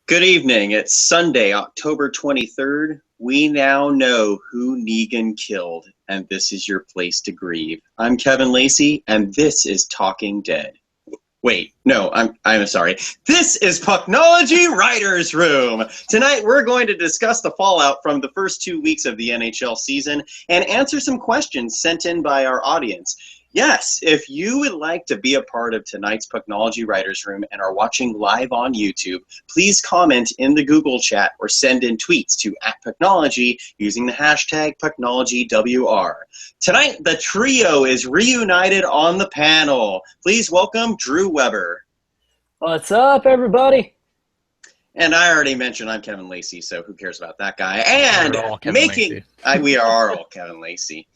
Good evening. It's Sunday, October 23rd. We now know who Negan killed, and this is your place to grieve. I'm Kevin Lacey, and this is Talking Dead. Wait, no, I'm sorry. This is Pucknology Writers Room. Tonight we're going to discuss the fallout from the first 2 weeks of the NHL season and answer some questions sent in by our audience. Yes, if you would like to be a part of tonight's Pucknology Writers Room and are watching live on YouTube, please comment in the Google chat or send in tweets to @Pucknology using the hashtag PucknologyWR. Tonight, the trio is reunited on the panel. Please welcome Drew Weber. What's up, everybody? And I already mentioned I'm Kevin Lacey, so who cares about that guy? And we are all Kevin Lacey.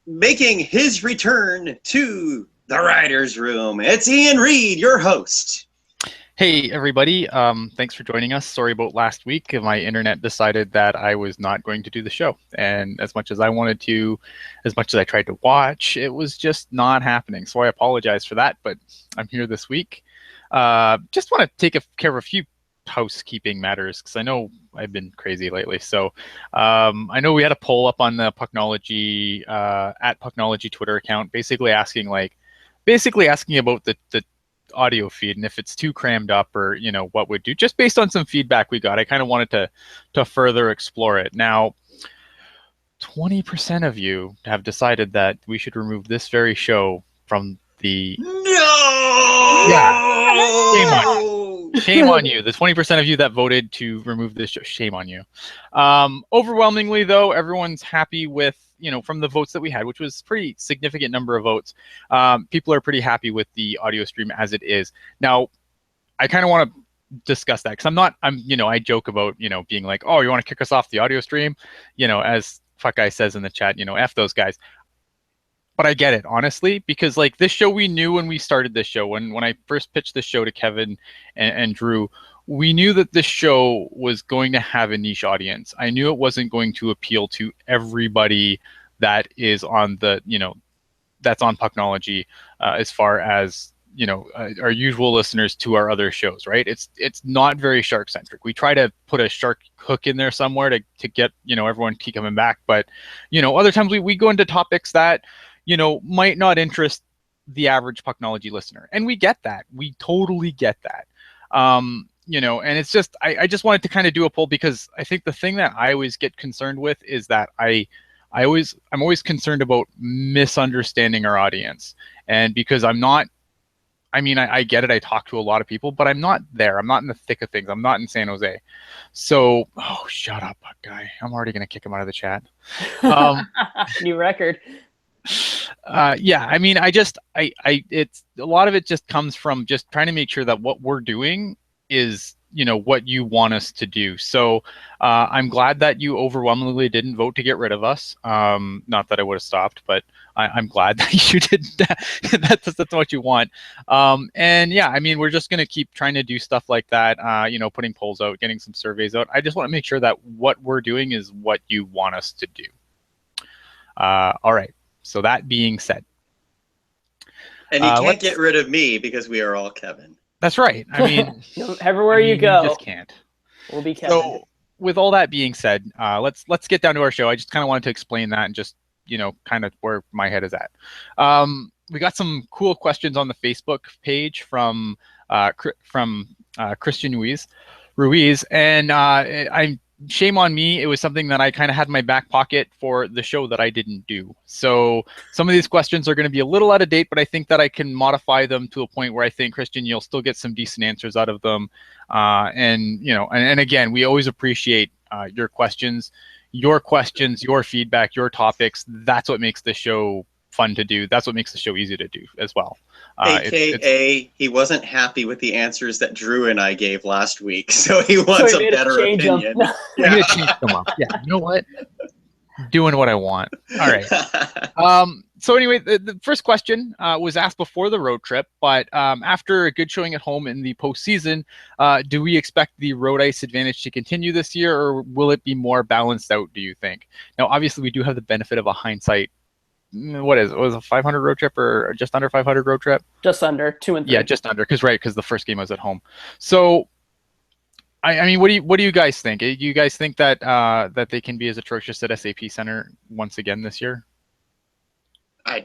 Making his return to the writer's room, it's Ian Reed, your host. Hey, everybody. Thanks for joining us. Sorry about last week. My internet decided that I was not going to do the show. And as much as I wanted to, as much as I tried to watch, it was just not happening. So I apologize for that, but I'm here this week. Just want to take care of a few housekeeping matters because I know I've been crazy lately. So I know we had a poll up on the Pucknology @Pucknology Twitter account, basically asking about the audio feed and if it's too crammed up or what would do. Just based on some feedback we got, I kind of wanted to further explore it. Now, 20% of you have decided that we should remove this very show from the. No. Yeah. Shame on you. The 20% of you that voted to remove this show, shame on you. Overwhelmingly, though, everyone's happy with, from the votes that we had, which was a pretty significant number of votes. People are pretty happy with the audio stream as it is. Now, I kind of want to discuss that because I joke about, being like, oh, you want to kick us off the audio stream? As Fuck Guy says in the chat, F those guys. But I get it, honestly, because like this show, we knew when we started this show, when I first pitched this show to Kevin and Drew, we knew that this show was going to have a niche audience. I knew it wasn't going to appeal to everybody that is on the, that's on Pucknology, as far as, our usual listeners to our other shows, right? It's not very shark centric. We try to put a shark hook in there somewhere to get, everyone keep coming back. But, other times we go into topics that, might not interest the average Pucknology listener. And we get that. We totally get that. And it's just, I just wanted to kind of do a poll because I think the thing that I always get concerned with is that I'm always concerned about misunderstanding our audience. And because I get it. I talk to a lot of people, but I'm not there. I'm not in the thick of things. I'm not in San Jose. So, shut up, Puck Guy. I'm already going to kick him out of the chat. New record. Yeah, it's a lot of it just comes from just trying to make sure that what we're doing is, what you want us to do. So I'm glad that you overwhelmingly didn't vote to get rid of us. Not that I would have stopped, but I'm glad that you did that. That's what you want. And yeah, we're just going to keep trying to do stuff like that, putting polls out, getting some surveys out. I just want to make sure that what we're doing is what you want us to do. All right. So that being said. And you can't get rid of me because we are all Kevin. That's right. Everywhere you go. You just can't. We'll be Kevin. So with all that being said, let's get down to our show. I just kind of wanted to explain that and just, kind of where my head is at. We got some cool questions on the Facebook page from Christian Ruiz, and shame on me. It was something that I kind of had in my back pocket for the show that I didn't do. So some of these questions are going to be a little out of date, but I think that I can modify them to a point where I think, Christian, you'll still get some decent answers out of them. And again, we always appreciate your questions, your feedback, your topics. That's what makes the show fun to do. That's what makes the show easy to do as well. AKA, he wasn't happy with the answers that Drew and I gave last week, so he wants a better opinion. I'm going to change them up. Yeah, you know what? Doing what I want. All right. So anyway, the first question was asked before the road trip, but after a good showing at home in the postseason, do we expect the road ice advantage to continue this year, or will it be more balanced out, do you think? Now, obviously, we do have the benefit of a hindsight. What is it? Was it a 500 road trip or just under 500 road trip? Just under 2 and 3. Yeah, just under. Because the first game was at home. So I mean, what do you guys think? Do you guys think that that they can be as atrocious at SAP Center once again this year?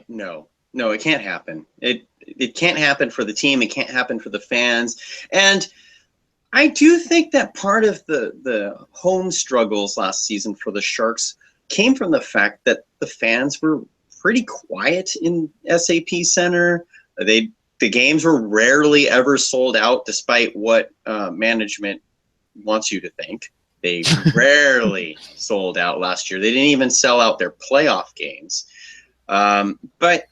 No, it can't happen. It can't happen for the team. It can't happen for the fans. And I do think that part of the home struggles last season for the Sharks came from the fact that the fans were pretty quiet in SAP Center. The games were rarely ever sold out, despite what management wants you to think. They rarely sold out last year. They didn't even sell out their playoff games. But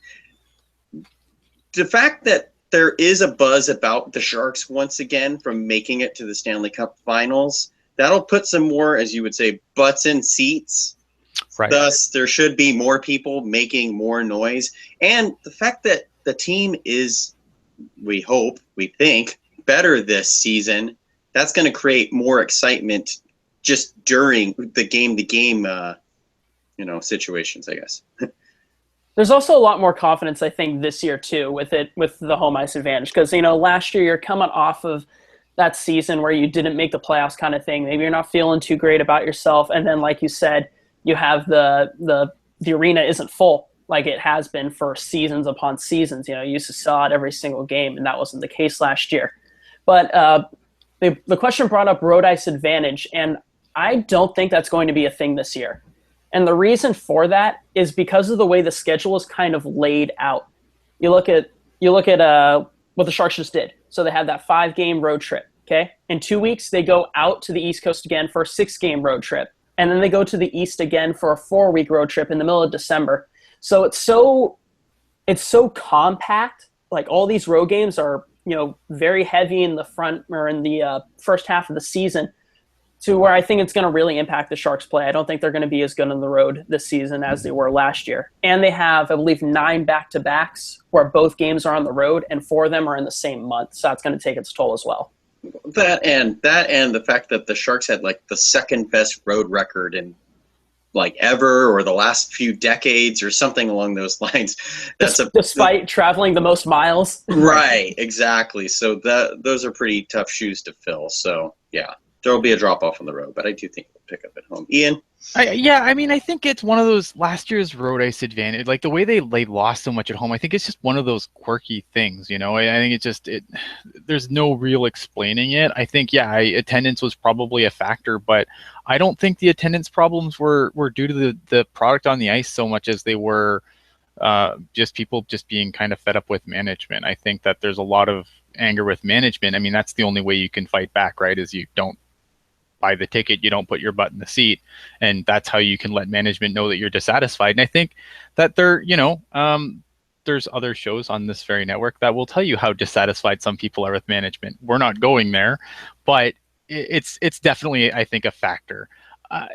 the fact that there is a buzz about the Sharks once again from making it to the Stanley Cup Finals, that'll put some more, as you would say, butts in seats. Right. Thus, there should be more people making more noise. And the fact that the team is, we hope, we think, better this season, that's going to create more excitement just during the game-to-game situations, I guess. There's also a lot more confidence, I think, this year too with the home ice advantage, because last year you're coming off of that season where you didn't make the playoffs kind of thing. Maybe you're not feeling too great about yourself, and then like you said, you have the arena isn't full like it has been for seasons upon seasons. You used to sell out every single game, and that wasn't the case last year. But the question brought up road ice advantage, and I don't think that's going to be a thing this year. And the reason for that is because of the way the schedule is kind of laid out. You look at what the Sharks just did. So they had that 5-game road trip. Okay, in 2 weeks they go out to the East Coast again for a 6-game road trip, and then they go to the East again for a 4-week road trip in the middle of December. So it's so compact. Like, all these road games are very heavy in the front or in the first half of the season, to where I think it's going to really impact the Sharks' play. I don't think they're going to be as good on the road this season as they were last year. And they have, I believe, 9 back-to-backs where both games are on the road, and 4 of them are in the same month. So that's going to take its toll as well. That and the fact that the Sharks had like the second best road record in like ever, or the last few decades, or something along those lines. Despite traveling the most miles. Right, exactly. So those are pretty tough shoes to fill. So yeah. There will be a drop-off on the road, but I do think we'll pick up at home. Ian? I think it's one of those last year's road ice advantage. Like, the way they lost so much at home, I think it's just one of those quirky things, I think there's no real explaining it. I think, attendance was probably a factor, but I don't think the attendance problems were due to the product on the ice so much as they were just people just being kind of fed up with management. I think that there's a lot of anger with management. I mean, that's the only way you can fight back, right? Is you don't buy the ticket, you don't put your butt in the seat, and that's how you can let management know that you're dissatisfied. And I think that there's other shows on this very network that will tell you how dissatisfied some people are with management. We're not going there, but it's definitely, I think, a factor.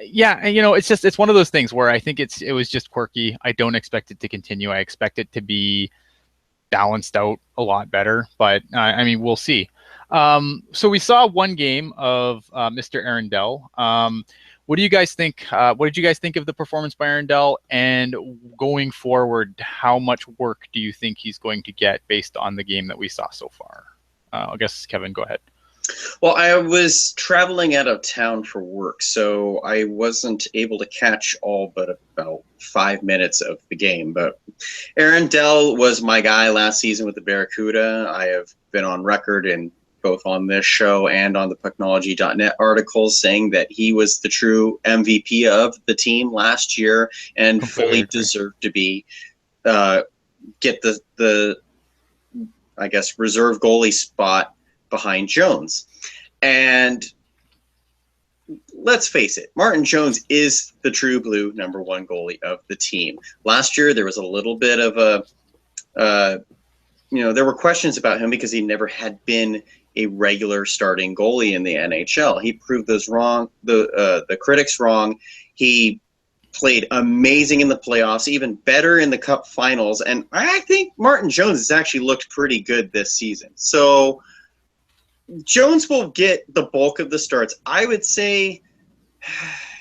It's one of those things where I think it was just quirky. I don't expect it to continue. I expect it to be balanced out a lot better, but we'll see. So we saw one game of Mr. Arundel. What do you guys think? What did you guys think of the performance by Arundel? And going forward, how much work do you think he's going to get based on the game that we saw so far? I guess, Kevin, go ahead. Well, I was traveling out of town for work, so I wasn't able to catch all but about 5 minutes of the game. But Arundel was my guy last season with the Barracuda. I have been on record in both on this show and on the Pucknology.net articles saying that he was the true MVP of the team last year and fully deserved to be get the I guess reserve goalie spot behind Jones. And let's face it, Martin Jones is the true blue #1 goalie of the team. Last year, there was a little bit of there were questions about him because he never had been a regular starting goalie in the NHL. He proved those wrong, the critics wrong. He played amazing in the playoffs, even better in the Cup Finals. And I think Martin Jones has actually looked pretty good this season. So Jones will get the bulk of the starts. I would say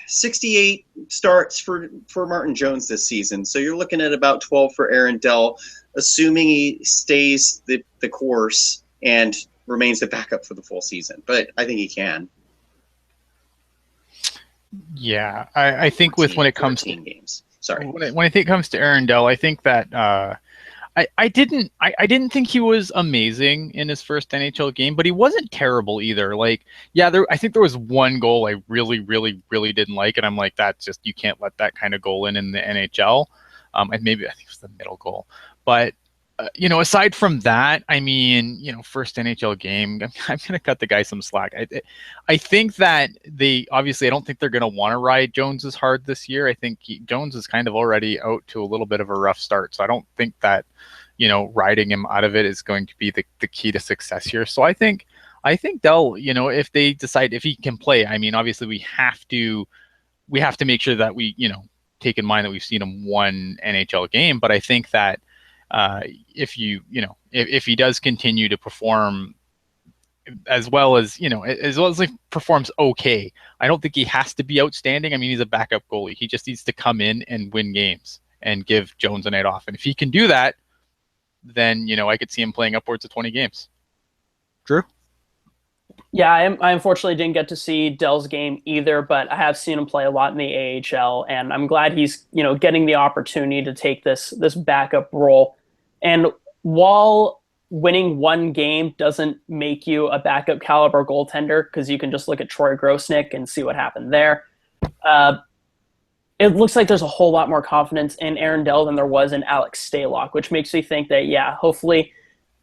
68 starts for Martin Jones this season. So you're looking at about 12 for Arundel, assuming he stays the course and remains the backup for the full season. But I think he can. Yeah, I think with when it comes to 14 games. Sorry. when I think it comes to Aaron Dell, I think that I didn't think he was amazing in his first NHL game, but he wasn't terrible either. Like, yeah, I think there was one goal I really, really, really didn't like, and I'm like, that's just, you can't let that kind of goal in the NHL. And maybe I think it was the middle goal, but aside from that, I mean, first NHL game, I'm going to cut the guy some slack. I think that I don't think they're going to want to ride Jones as hard this year. I think Jones is kind of already out to a little bit of a rough start. So I don't think that, riding him out of it is going to be the key to success here. So I think they'll, if they decide if he can play, I mean, obviously we have to make sure that we, take in mind that we've seen him one NHL game. But I think that, if he does continue to perform as well as he performs okay, I don't think he has to be outstanding. I mean, he's a backup goalie. He just needs to come in and win games and give Jones a night off. And if he can do that, then I could see him playing upwards of 20 games. Drew? Yeah, I unfortunately didn't get to see Dell's game either, but I have seen him play a lot in the AHL, and I'm glad he's getting the opportunity to take this backup role. And while winning one game doesn't make you a backup caliber goaltender, because you can just look at Troy Grosnick and see what happened there, it looks like there's a whole lot more confidence in Aaron Dell than there was in Alex Stalock, which makes me think that, yeah, hopefully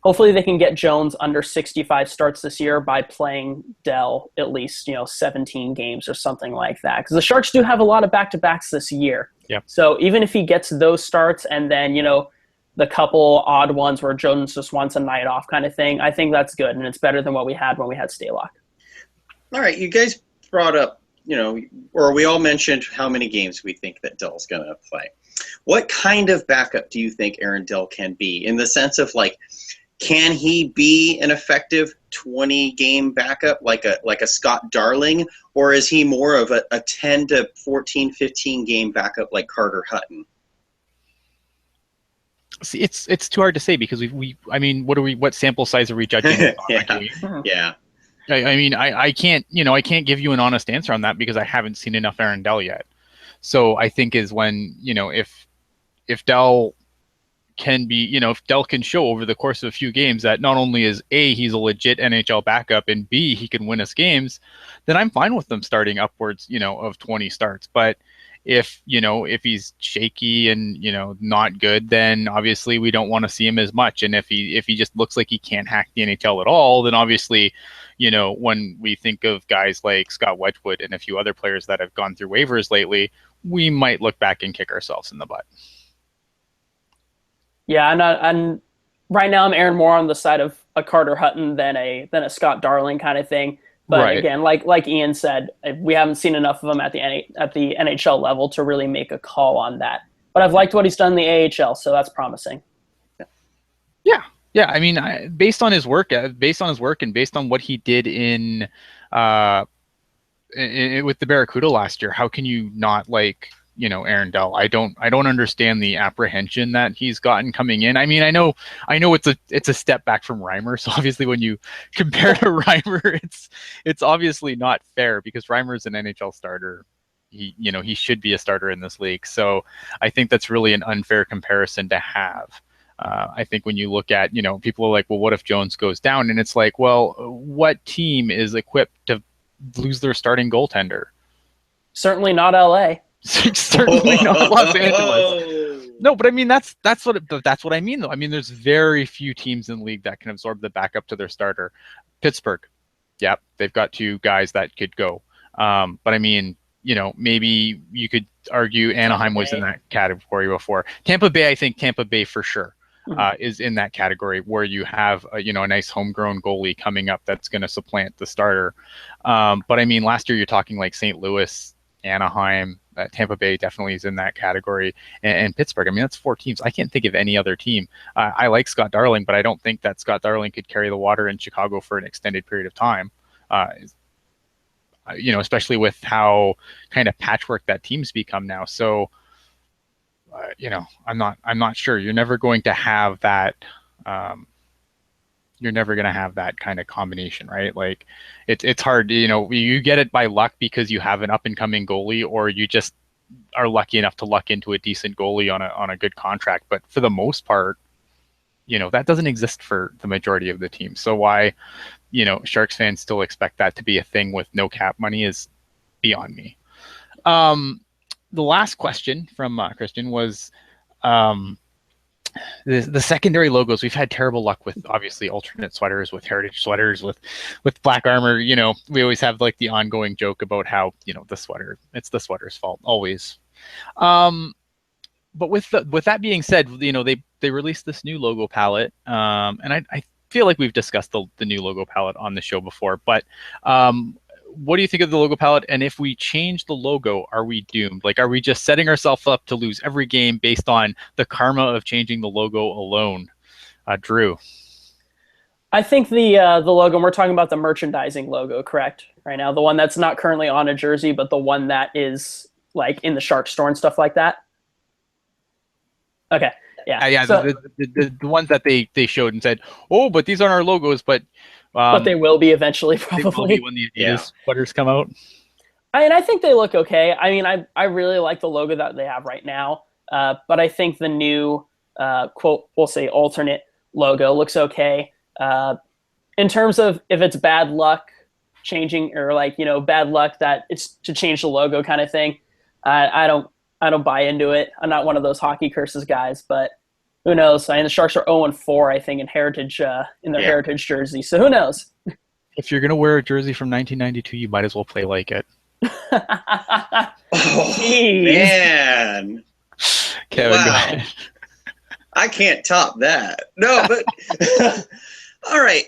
they can get Jones under 65 starts this year by playing Dell at least 17 games or something like that, because the Sharks do have a lot of back-to-backs this year. Yeah. So even if he gets those starts and then the couple odd ones where Jones just wants a night off kind of thing, I think that's good, and it's better than what we had when we had Stalock. All right, you guys brought up, or we all mentioned how m's games we think that Dell's going to play. What kind of backup do you think Aaron Dell can be, in the sense of, like, can he be an effective 20-game backup like a Scott Darling, or is he more of a 10 to 14, 15-game backup like Carter Hutton? See, it's too hard to say, because what sample size are we judging? Yeah. I mean, I can't give you an honest answer on that, because I haven't seen enough Aaron Dell yet. So I think is when, if Dell can be, if Dell can show over the course of a few games that not only is A, he's a legit NHL backup, and B, he can win us games, then I'm fine with them starting upwards, of 20 starts. But if he's shaky and not good, then obviously we don't want to see him as much. And if he just looks like he can't hack the NHL at all, then obviously when we think of guys like Scott Wedgwood and a few other players that have gone through waivers lately, we might look back and kick ourselves in the butt. Yeah, and right now I'm erring more on the side of a Carter Hutton than a Scott Darling kind of thing. But right. Again, like Ian said, we haven't seen enough of him at the NHL level to really make a call on that. But I've liked what he's done in the AHL, so that's promising. Yeah. I mean, based on his work, and based on what he did in with the Barracuda last year, how can you not like Aaron Dell? I don't understand the apprehension that he's gotten coming in. I mean, I know it's a step back from Reimer. So obviously when you compare to Reimer, it's obviously not fair, because Reimer is an NHL starter. He should be a starter in this league. So I think that's really an unfair comparison to have. I think when you look at, people are like, well, what if Jones goes down? And it's like, well, what team is equipped to lose their starting goaltender? Certainly not LA. Certainly not Los Angeles. No, but I mean that's what I mean though. I mean, there's very few teams in the league that can absorb the backup to their starter. Pittsburgh, yeah, they've got two guys that could go. But I mean, maybe you could argue Anaheim was in that category before. Tampa Bay, I think Tampa Bay for sure is in that category, where you have a nice homegrown goalie coming up that's going to supplant the starter. But I mean, last year you're talking like St. Louis, Anaheim, Tampa Bay definitely is in that category, and Pittsburgh. I mean, that's four teams. I can't think of any other team. I like Scott Darling, but I don't think that Scott Darling could carry the water in Chicago for an extended period of time. Especially with how kind of patchwork that team's become now. So, I'm not sure. You're never going to have that you're never going to have that kind of combination, right? Like it's hard, you get it by luck because you have an up and coming goalie, or you just are lucky enough to luck into a decent goalie on a good contract. But for the most part, that doesn't exist for the majority of the team. So why, Sharks fans still expect that to be a thing with no cap money is beyond me. The last question from Christian was, the secondary logos. We've had terrible luck with, obviously, alternate sweaters, with heritage sweaters, with black armor. We always have like the ongoing joke about how it's the sweater's fault always. But with that being said, they released this new logo palette, and I feel like we've discussed the new logo palette on the show before. But what do you think of the logo palette? And if we change the logo, are we doomed? Like, are we just setting ourselves up to lose every game based on the karma of changing the logo alone? Drew. I think the logo, and we're talking about the merchandising logo, correct? Right now, the one that's not currently on a jersey, but the one that is like in the Shark store and stuff like that. Okay. Yeah. Yeah. So, the ones that they showed and said, oh, but these aren't our logos, but they will be eventually, probably. They will be when the Adidas sweaters come out. I think they look okay. I mean, I really like the logo that they have right now, but I think the new quote, we'll say alternate logo looks okay. In terms of if it's bad luck changing, or like, bad luck that it's to change the logo kind of thing, I don't buy into it. I'm not one of those hockey curses guys, but who knows? I mean, the Sharks are 0-4, I think, in heritage in their heritage jersey. So who knows? If you're gonna wear a jersey from 1992, you might as well play like it. Oh, man, Kevin, wow. Go ahead. I can't top that. No, but all right.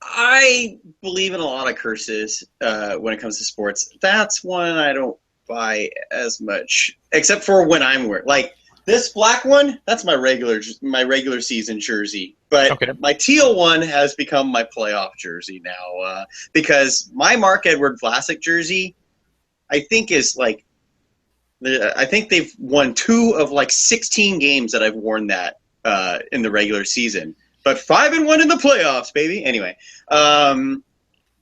I believe in a lot of curses when it comes to sports. That's one I don't buy as much, except for when I'm wearing, like, this black one. That's my regular season jersey, but my teal one has become my playoff jersey now because my Mark Edward Vlasic jersey, I think, is like, I think they've won 2 of like 16 games that I've worn that in the regular season, but 5-1 in the playoffs, baby. Anyway, yeah,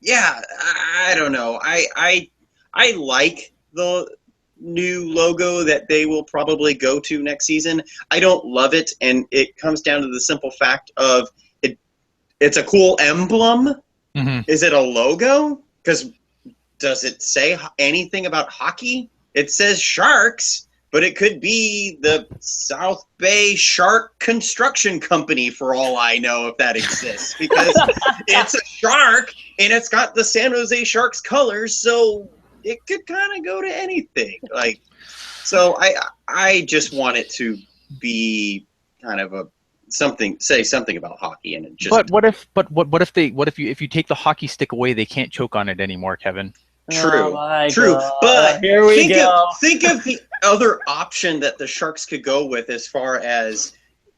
I don't know. I like the new logo that they will probably go to next season. I don't love it, and it comes down to the simple fact of it's a cool emblem. Mm-hmm. Is it a logo? Because does it say anything about hockey? It says Sharks, but it could be the South Bay Shark Construction Company for all I know, if that exists, because it's a shark and it's got the San Jose Sharks colors, so it could kind of go to anything. Like, so I just want it to be kind of say something about hockey, and it just. But what if you take the hockey stick away, they can't choke on it anymore, Kevin. True. God. But here we go. Think of the other option that the Sharks could go with, as far as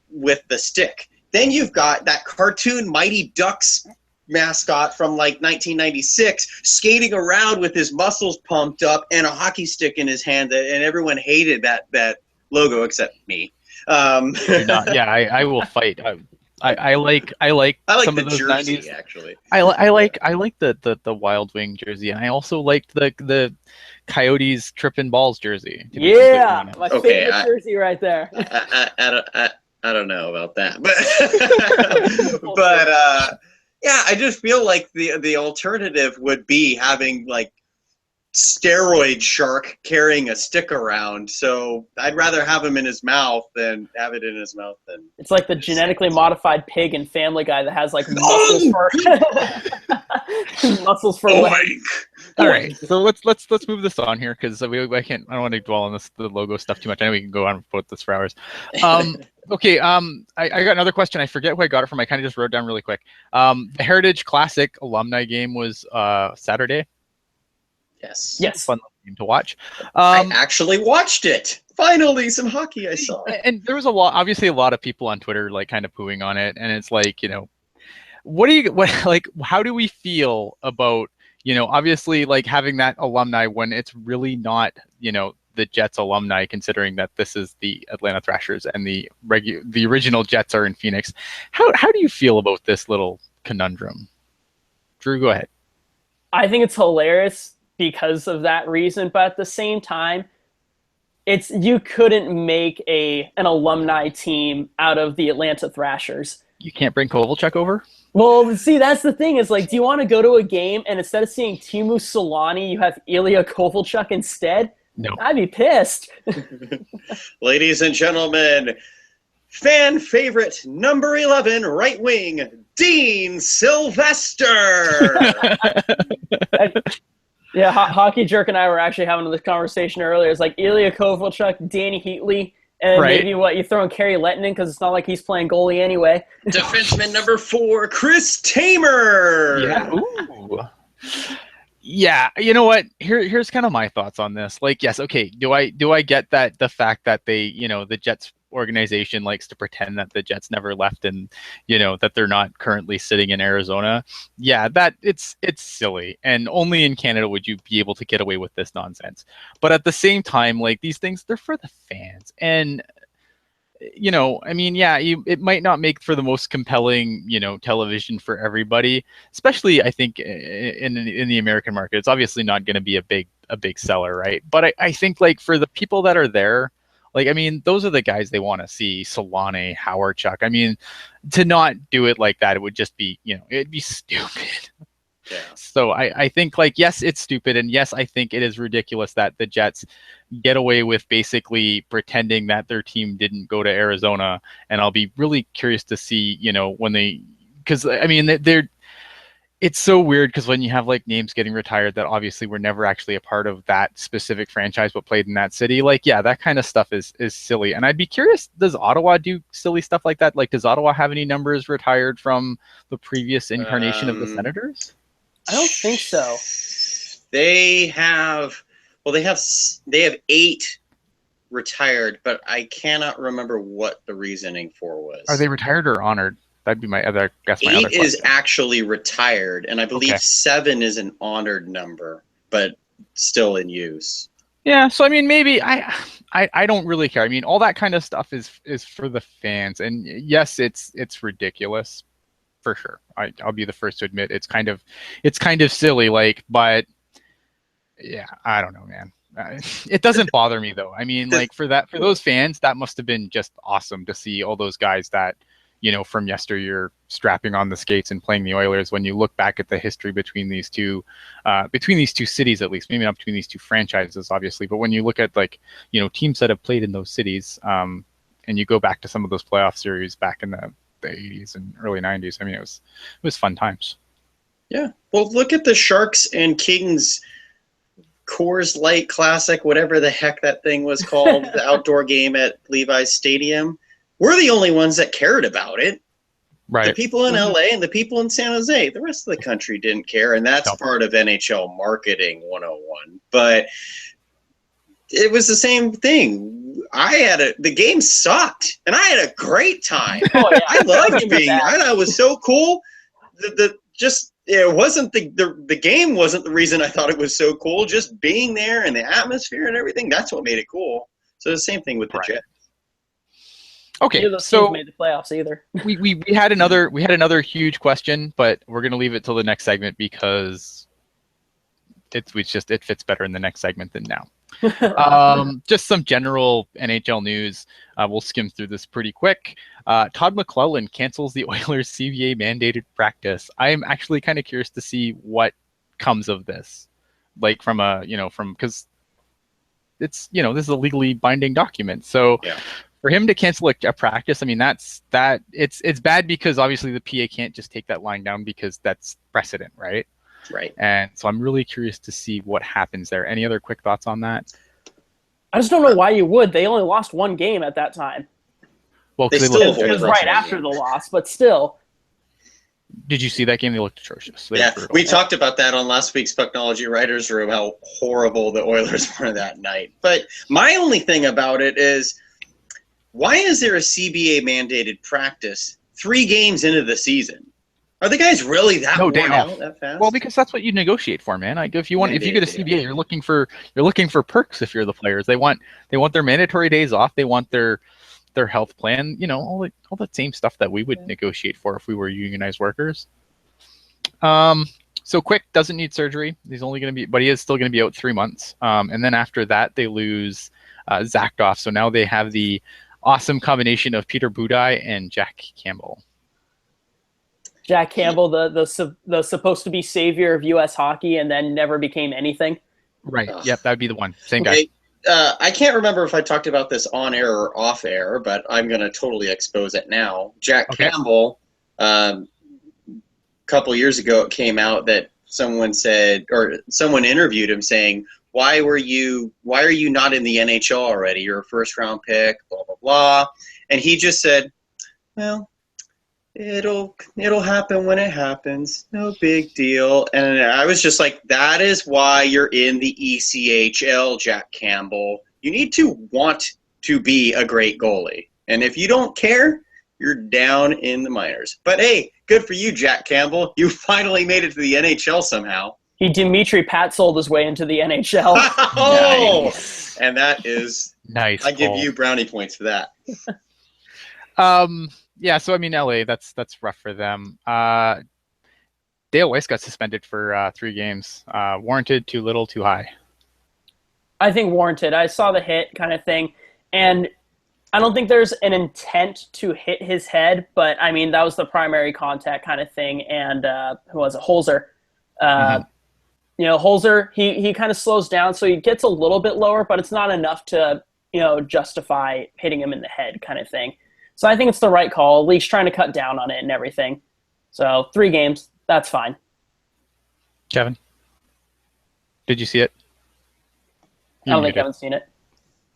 with the stick. Then you've got that cartoon Mighty Ducks mascot from like 1996 skating around with his muscles pumped up and a hockey stick in his hand, and everyone hated that logo except me. I will fight. I like some the of those jersey 90s. Actually. I like the Wild Wing jersey, and I also liked the Coyotes tripping balls jersey. Yeah, my favorite jersey right there. I don't know about that, but yeah, I just feel like the alternative would be having like steroid shark carrying a stick around. So I'd rather have him in his mouth than have it in his mouth. Than it's like the genetically modified pig in Family Guy that has like muscles for muscles for legs. All right, so let's move this on here, because I don't want to dwell on the logo stuff too much. I know we can go on about this for hours. Okay, I got another question. I forget who I got it from. I kind of just wrote it down really quick. The Heritage Classic alumni game was Saturday. Yes. Fun game to watch. I actually watched it. Finally, some hockey I saw. And there was obviously a lot of people on Twitter like kind of pooing on it, and it's like, how do we feel about, obviously like having that alumni when it's really not, the Jets alumni, considering that this is the Atlanta Thrashers and the original Jets are in Phoenix. How do you feel about this little conundrum? Drew, go ahead. I think it's hilarious because of that reason, but at the same time, you couldn't make an alumni team out of the Atlanta Thrashers. You can't bring Kovalchuk over? Well, see, that's the thing. Is like, do you want to go to a game and instead of seeing Teemu Solani, you have Ilya Kovalchuk instead? No. I'd be pissed. Ladies and gentlemen, fan favorite number 11 right wing, Dean Sylvester. Yeah, Hockey Jerk and I were actually having this conversation earlier. It's like Ilya Kovalchuk, Danny Heatley, and maybe you throw in Kerry Lettinen because it's not like he's playing goalie anyway. Defenseman number 4, Chris Tamer. Yeah. Ooh. Yeah, you know what? Here's kind of my thoughts on this. Like, yes, okay. Do I get that the fact that they, the Jets organization likes to pretend that the Jets never left and, that they're not currently sitting in Arizona? Yeah, that it's silly. And only in Canada would you be able to get away with this nonsense. But at the same time, like, these things, they're for the fans. And it might not make for the most compelling, television for everybody, especially I think in the American market. It's obviously not going to be a big seller, right? But I think, like, for the people that are there, like, I mean, those are the guys they want to see. Solane, Howardchuk. I mean, to not do it like that, it would just be, it'd be stupid. Yeah. So I think, like, yes, it's stupid. And yes, I think it is ridiculous that the Jets get away with basically pretending that their team didn't go to Arizona. And I'll be really curious to see, when because I mean, it's so weird because when you have, like, names getting retired that obviously were never actually a part of that specific franchise but played in that city, like, yeah, that kind of stuff is silly. And I'd be curious, does Ottawa do silly stuff like that? Like, does Ottawa have any numbers retired from the previous incarnation of the Senators? I don't think so. They have 8 retired, but I cannot remember what the reasoning for was. Are they retired or honored? That'd be my other guess. 8 is actually retired, and I believe 7 is an honored number, but still in use. Yeah, so I mean, maybe I don't really care. I mean, all that kind of stuff is for the fans, and yes, it's ridiculous, for sure. I'll be the first to admit it's kind of silly, like, but yeah, I don't know, man. It doesn't bother me though. I mean, like, for those fans, that must have been just awesome to see all those guys that, from yesteryear strapping on the skates and playing the Oilers. When you look back at the history between these two cities, at least, maybe not between these two franchises, obviously, but when you look at, like, teams that have played in those cities, and you go back to some of those playoff series back in the 80s and early 90s, I mean, it was fun times. Yeah. Well, look at the Sharks and Kings Coors Light Classic, whatever the heck that thing was called, the outdoor game at Levi's Stadium. We're the only ones that cared about it. Right. The people in LA and the people in San Jose, the rest of the country didn't care, and that's part of NHL marketing 101. But it was the same thing. The game sucked, and I had a great time. Oh, yeah. I loved being there. I thought it was so cool. It wasn't the game wasn't the reason I thought it was so cool. Just being there and the atmosphere and everything, that's what made it cool. So the same thing with the Jets. Okay, so made the playoffs either. we had another huge question, but we're gonna leave it till the next segment because it fits better in the next segment than now. Just some general NHL news. We'll skim through this pretty quick. Todd McClellan cancels the Oilers' CBA mandated practice. I'm actually kind of curious to see what comes of this, like because it's this is a legally binding document. So for him to cancel a practice, I mean it's bad because obviously the PA can't just take that line down because that's precedent, right? Right. And so I'm really curious to see what happens there. Any other quick thoughts on that? I just don't know why you would. They only lost one game at that time. Well, it was right after the loss, but still. Did you see that game? They looked atrocious. We talked about that on last week's Pucknology Writers Room, how horrible the Oilers were that night. But my only thing about it is, why is there a CBA mandated practice 3 games into the season? Are the guys really that No worn day out off. that fast? Well, because that's what you negotiate for, man. Like if you want, if you get a CBA, you're looking for perks. If you're the players, they want their mandatory days off. They want their health plan. You know, all that same stuff that we would negotiate for if we were unionized workers. So Quick doesn't need surgery. He's only going to be, but he is still going to be out 3 months. And then after that, they lose Zach Goff. So now they have the awesome combination of Peter Budaj and Jack Campbell. Jack Campbell, the supposed to be savior of U.S. hockey, and then never became anything. Right. Yep, that would be the one. Same guy. I can't remember if I talked about this on air or off air, but I'm going to totally expose it now. Jack Campbell, a couple years ago, it came out that someone said, or someone interviewed him saying, why are you not in the NHL already? You're a first round pick, blah, blah, blah. And he just said, well, it'll happen when it happens. No big deal. And I was just like, that is why you're in the ECHL, Jack Campbell. You need to want to be a great goalie. And if you don't care, you're down in the minors. But hey, good for you, Jack Campbell. You finally made it to the NHL somehow. He Dimitri Patsold his way into the NHL. Oh, nice. And that is nice. I give you brownie points for that. Yeah, so I mean, LA, that's rough for them. Dale Weiss got suspended for 3 games. Warranted, too little, too high? I think warranted. I saw the hit kind of thing, and I don't think there's an intent to hit his head, but I mean, that was the primary contact kind of thing. And who was it? Holzer. You know, Holzer, he kind of slows down, so he gets a little bit lower, but it's not enough to, you know, justify hitting him in the head kind of thing. So I think it's the right call, at least trying to cut down on it and everything. So 3 games, that's fine. Kevin, did you see it? I don't think I haven't seen it.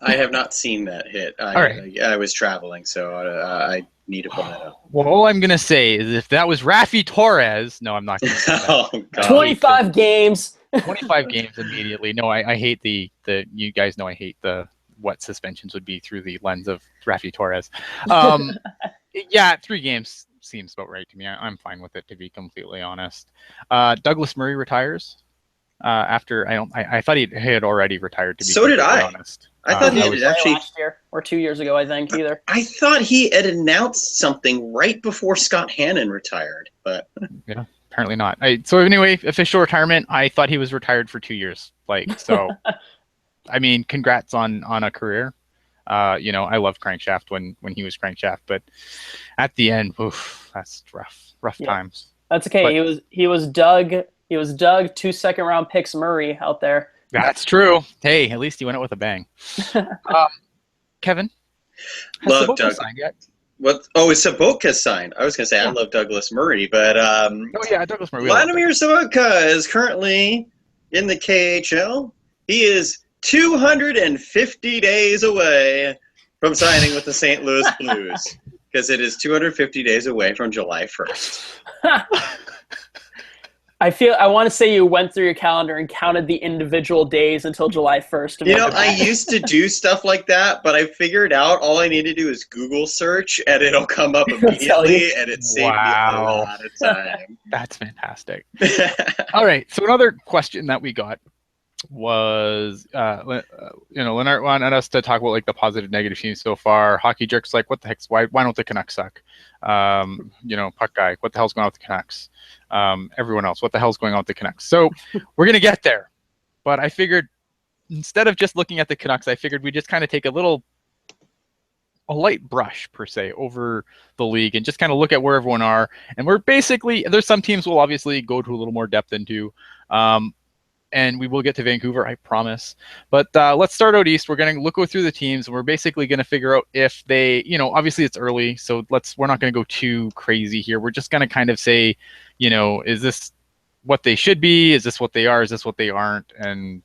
I have not seen that hit. I was traveling, so I need to pull that up. Well, all I'm going to say is if that was Raffi Torres, no, I'm not going to say that. Oh, God. 25 games. 25 games immediately. No, I hate the you guys know I hate what suspensions would be through the lens of Raffi Torres. Yeah, 3 games seems about right to me. I'm fine with it, to be completely honest. Douglas Murray retires after I thought he had already retired. To be so did I. Honest. I thought he had actually last year or 2 years ago. I think either. I thought he had announced something right before Scott Hannon retired, but yeah, apparently not. So anyway, official retirement. I thought he was retired for 2 years. Like so. I mean, congrats on a career. You know, I loved Crankshaft when he was Crankshaft, but at the end, oof, that's rough times. That's okay. But he was Doug 2 second-round picks Murray out there. That's true. Hey, at least he went out with a bang. Kevin, love Doug. Signed yet? What? Oh, is Sabotka signed? I was gonna say I love Douglas Murray, but oh yeah, Douglas Murray. Vladimir Sabotka is currently in the KHL. He is 250 days away from signing with the St. Louis Blues because it is 250 days away from July 1st. I want to say you went through your calendar and counted the individual days until July 1st. You know, I used to do stuff like that, but I figured out all I need to do is Google search and it'll come up immediately and it saved me a lot of time. That's fantastic. All right, so another question that we got was Lennart wanted us to talk about like the positive negative teams so far. Hockey Jerk's like, what the heck's why don't the Canucks suck? Puck Guy, what the hell's going on with the Canucks? Everyone else, what the hell's going on with the Canucks? So we're gonna get there, but I figured instead of just looking at the Canucks, I figured we'd just kind of take a light brush per se over the league and just kind of look at where everyone are. And we're basically, there's some teams we'll obviously go to a little more depth into. And we will get to Vancouver, I promise. But let's start out east. We're going to go through the teams, and we're basically going to figure out if they, obviously it's early, so we're not going to go too crazy here. We're just going to kind of say, is this what they should be? Is this what they are? Is this what they aren't? And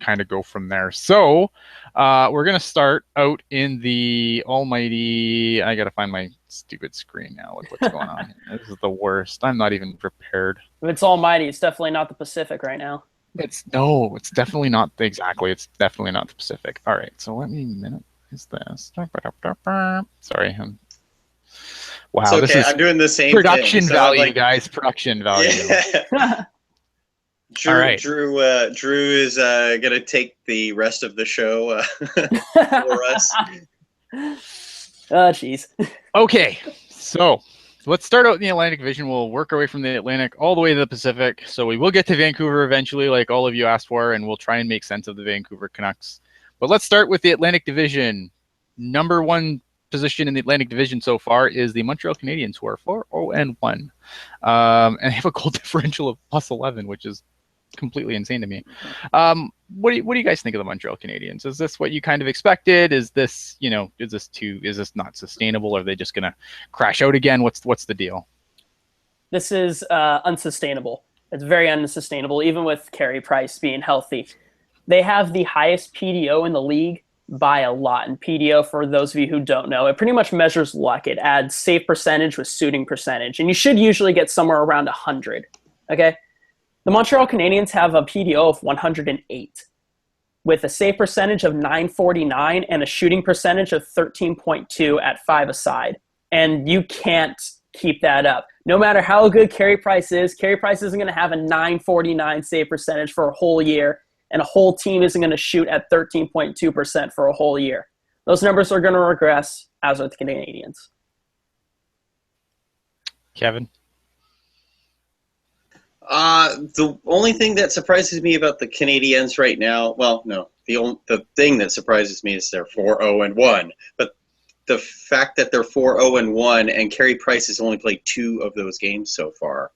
kind of go from there. So we're going to start out in the almighty, I got to find my stupid screen now. Look what's going on here. This is the worst. I'm not even prepared. If it's almighty, it's definitely not the Pacific right now. It's definitely not exactly. It's definitely not the Pacific. All right, so let me minute is this. Sorry, It's Wow, this okay. is I'm doing the same production thing. So value, guys. Production value. Yeah. All right. Drew is gonna take the rest of the show for us. Oh, jeez. Okay, so let's start out in the Atlantic Division. We'll work our way from the Atlantic all the way to the Pacific. So we will get to Vancouver eventually, like all of you asked for, and we'll try and make sense of the Vancouver Canucks. But let's start with the Atlantic Division. Number one position in the Atlantic Division so far is the Montreal Canadiens, who are 4-0-1. And they have a goal differential of +11, which is completely insane to me. What do you guys think of the Montreal Canadiens? Is this what you kind of expected? Is this is this not sustainable? Are they just gonna crash out again? What's the deal? This is unsustainable. It's very unsustainable, even with Carey Price being healthy. They have the highest PDO in the league by a lot. And PDO, for those of you who don't know, it pretty much measures luck. It adds save percentage with shooting percentage. And you should usually get somewhere around 100. Okay? The Montreal Canadiens have a PDO of 108 with a save percentage of 949 and a shooting percentage of 13.2 at 5-a-side. And you can't keep that up. No matter how good Carey Price isn't going to have a 949 save percentage for a whole year, and a whole team isn't going to shoot at 13.2% for a whole year. Those numbers are going to regress, as are the Canadiens. Kevin? The only thing that surprises me about the Canadiens right now, well, no, the thing that surprises me is they're 4-0-1. But the fact that they're 4-0-1 and Carey Price has only played 2 of those games so far,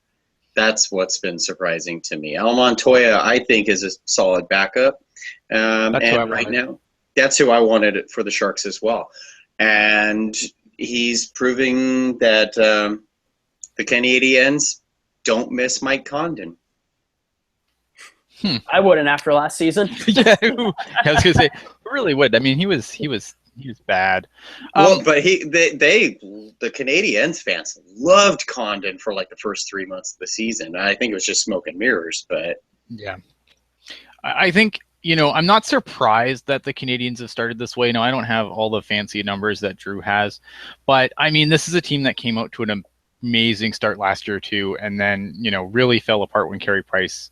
that's what's been surprising to me. Al Montoya, I think, is a solid backup. And right now, that's who I wanted for the Sharks as well. And he's proving that the Canadiens don't miss Mike Condon. I wouldn't after last season. Yeah, I was gonna say, really would. I mean, he was bad. Well, but the Canadiens fans loved Condon for like the first 3 months of the season. I think it was just smoke and mirrors, but yeah, I think, I'm not surprised that the Canadiens have started this way. No, I don't have all the fancy numbers that Drew has, but I mean, this is a team that came out to an amazing start last year too, and then really fell apart when Carey Price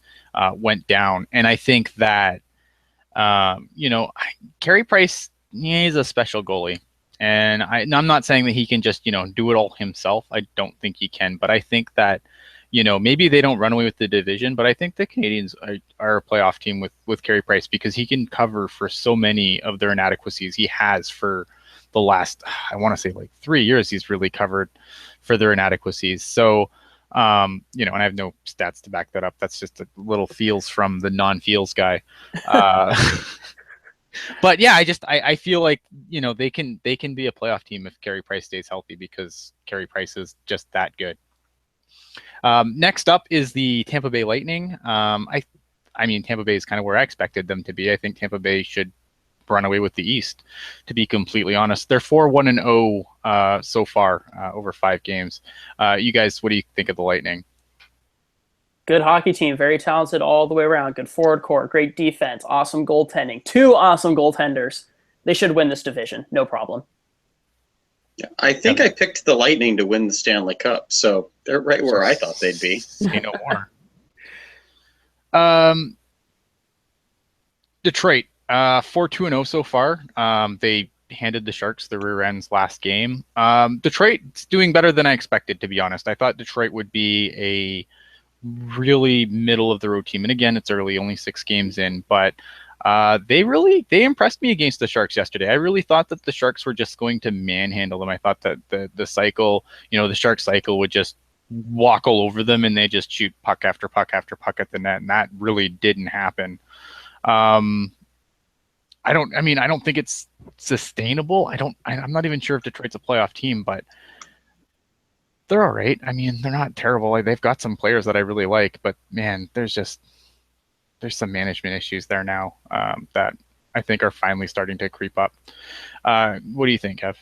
went down. And I think that Carey Price, he's a special goalie, and I'm not saying that he can just do it all himself. I don't think he can, but I think that maybe they don't run away with the division, but I think the Canadiens are a playoff team with Carey Price, because he can cover for so many of their inadequacies. He has for the last, I want to say, like 3 years. He's really covered for their inadequacies. So, and I have no stats to back that up. That's just a little feels from the non-feels guy. But yeah, I feel like they can be a playoff team if Carey Price stays healthy, because Carey Price is just that good. Next up is the Tampa Bay Lightning. I mean, Tampa Bay is kind of where I expected them to be. I think Tampa Bay should run away with the East, to be completely honest. They're 4-1-0 so far over 5 games. You guys, what do you think of the Lightning? Good hockey team, very talented all the way around. Good forward core, great defense, awesome goaltending. 2 awesome goaltenders. They should win this division, no problem. I think I picked the Lightning to win the Stanley Cup, so they're right where I thought they'd be. Say no more. Detroit, 4-2-0 so far. They handed the Sharks the rear ends last game. Detroit's doing better than I expected, to be honest. I thought Detroit would be a really middle of the road team, and again, it's early, only 6 games in, but they impressed me against the Sharks yesterday. I really thought that the Sharks were just going to manhandle them. I thought that the cycle, the Shark cycle, would just walk all over them, and they just shoot puck after puck after puck at the net, and that really didn't happen. I don't think it's sustainable. I'm not even sure if Detroit's a playoff team, but they're all right. I mean, they're not terrible. They've got some players that I really like, but man, there's some management issues there now that I think are finally starting to creep up. What do you think, Kev?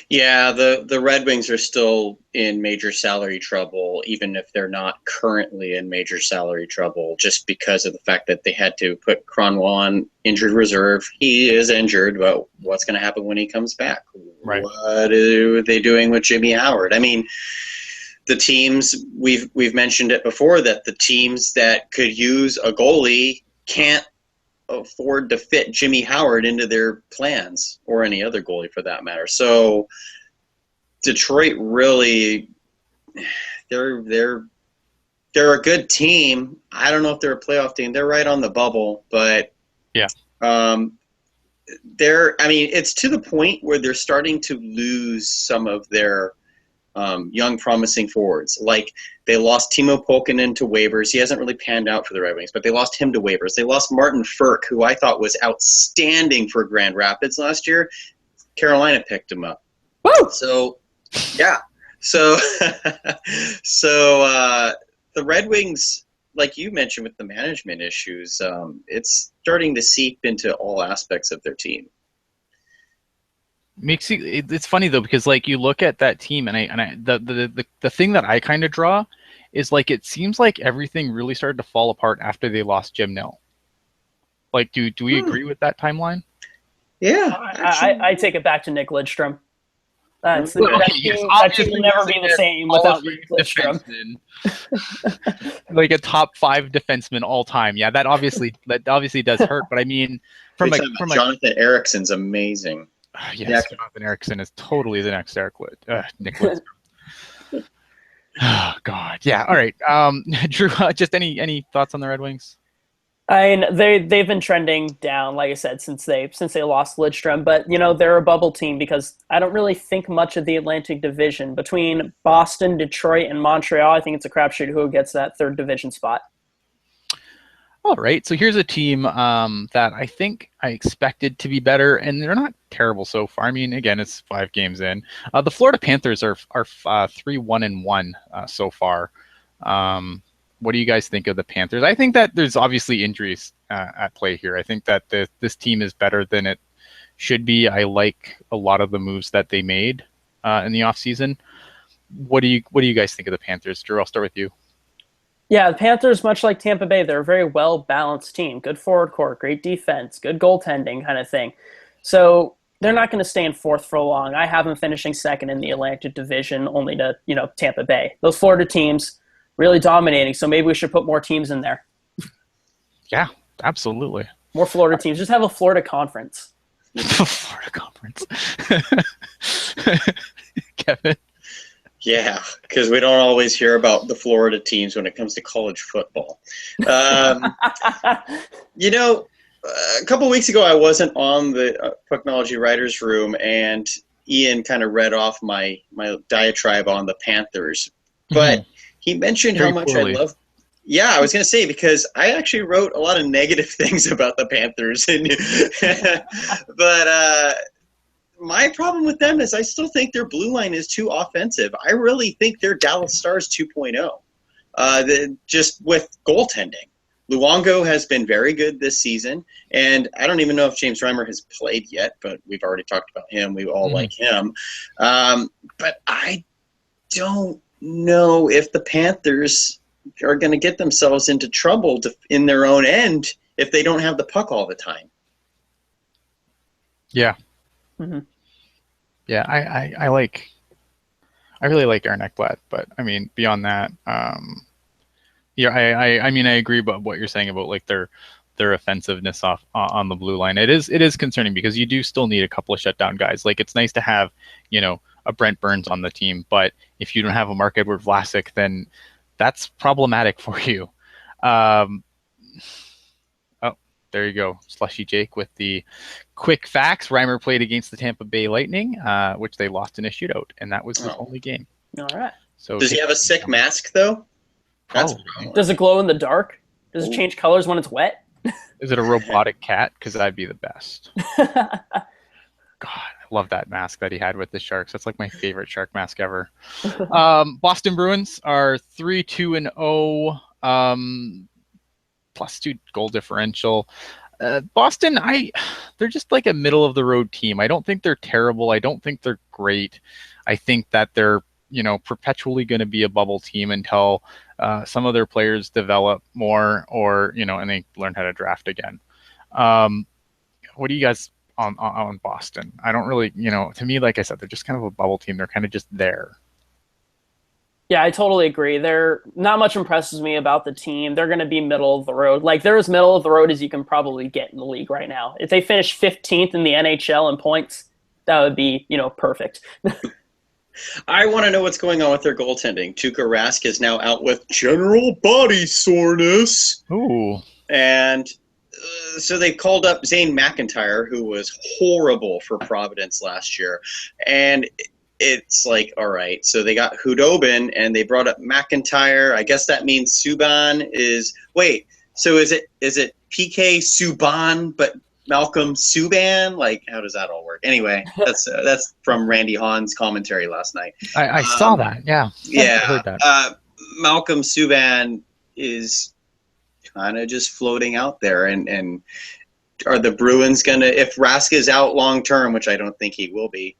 Yeah, the Red Wings are still in major salary trouble, even if they're not currently in major salary trouble, just because of the fact that they had to put Cronwall on injured reserve. He is injured, but what's going to happen when he comes back? Right. What are they doing with Jimmy Howard? I mean, the teams we've mentioned it before that the teams that could use a goalie can't afford to fit Jimmy Howard into their plans, or any other goalie for that matter. So Detroit really, they're a good team. I don't know if they're a playoff team. They're right on the bubble, but Yeah. I mean, it's to the point where they're starting to lose some of their young promising forwards. Like, they lost Timo Pulkkinen to waivers. He hasn't really panned out for the Red Wings, but they lost him to waivers. They lost Martin Furk, who I thought was outstanding for Grand Rapids last year. Carolina picked him up. Woo! So, yeah. So, the Red Wings, like you mentioned with the management issues, it's starting to seep into all aspects of their team. Makes you. It's funny though, because like you look at that team, and the thing that I kind of draw is like it seems like everything really started to fall apart after they lost Jim Nill. Like, do we agree with that timeline? Yeah, I take it back to Nick Lidstrom. That team will never be the same without Nick Lidstrom. Like a top 5 defenseman all time. Yeah, that obviously does hurt. But I mean, from Jonathan Ericsson's amazing. Yes, yeah. Jonathan Ericsson is totally the next Nick Lidstrom. Oh God, yeah. All right, Drew. Just any thoughts on the Red Wings? I mean, they've been trending down, like I said, since they lost Lidstrom. But they're a bubble team because I don't really think much of the Atlantic Division. Between Boston, Detroit, and Montreal, I think it's a crapshoot who gets that third division spot. All right, so here's a team that I think I expected to be better, and they're not terrible so far. I mean, again, it's 5 games in. The Florida Panthers are 3-1-1 so far. What do you guys think of the Panthers? I think that there's obviously injuries at play here. I think that this team is better than it should be. I like a lot of the moves that they made in the offseason. What do you guys think of the Panthers? Drew, I'll start with you. Yeah, the Panthers, much like Tampa Bay, they're a very well-balanced team. Good forward core, great defense, good goaltending kind of thing. So they're not going to stay in fourth for long. I have them finishing second in the Atlantic Division, only to Tampa Bay. Those Florida teams really dominating, so maybe we should put more teams in there. Yeah, absolutely. More Florida teams. Just have a Florida conference. Florida conference. Kevin? Yeah, because we don't always hear about the Florida teams when it comes to college football. A couple weeks ago I wasn't on the Pucknology Writers Room, and Ian kind of read off my diatribe on the Panthers. But he mentioned how much I love. Yeah, I was going to say, because I actually wrote a lot of negative things about the Panthers. But my problem with them is I still think their blue line is too offensive. I really think they're Dallas Stars 2.0, just with goaltending. Luongo has been very good this season, and I don't even know if James Reimer has played yet, but we've already talked about him. We all like him. But I don't know if the Panthers are going to get themselves into trouble in their own end if they don't have the puck all the time. Yeah. Mm-hmm. Yeah, I really like Aaron Ekblad, but I mean beyond that, yeah, I mean I agree about what you're saying about like their offensiveness on the blue line. It is concerning because you do still need a couple of shutdown guys. Like, it's nice to have a Brent Burns on the team, but if you don't have a Mark-Edward Vlasic, then that's problematic for you. There you go. Slushy Jake with the quick facts. Reimer played against the Tampa Bay Lightning, which they lost in a shootout, and that was his only game. All right. So does he have a sick mask, though? Does it glow in the dark? Does it change colors when it's wet? Is it a robotic cat? Because that'd be the best. God, I love that mask that he had with the Sharks. That's like my favorite Shark mask ever. Boston Bruins are 3-2-0. +2 goal differential. Boston, they're just like a middle of the road team. I don't think they're terrible. I don't think they're great. I think that they're, perpetually going to be a bubble team until some of their players develop more, or and they learn how to draft again. What do you guys on Boston? I don't really, to me, like I said, they're just kind of a bubble team. They're kind of just there. Yeah, I totally agree. They're not much impresses me about the team. They're going to be middle of the road. Like they're as middle of the road as you can probably get in the league right now. If they finish 15th in the NHL in points, that would be, perfect. I want to know what's going on with their goaltending. Tuukka Rask is now out with general body soreness. Ooh. And so they called up Zane McIntyre, who was horrible for Providence last year. And it's like, all right, so they got Hudobin and they brought up McIntyre. I guess that means Subban is – wait, so is it PK Subban but Malcolm Subban? Like, how does that all work? Anyway, that's from Randy Hahn's commentary last night. I saw that, yeah. Yeah. I heard that. Malcolm Subban is kind of just floating out there. And are the Bruins going to – if Rask is out long term, which I don't think he will be,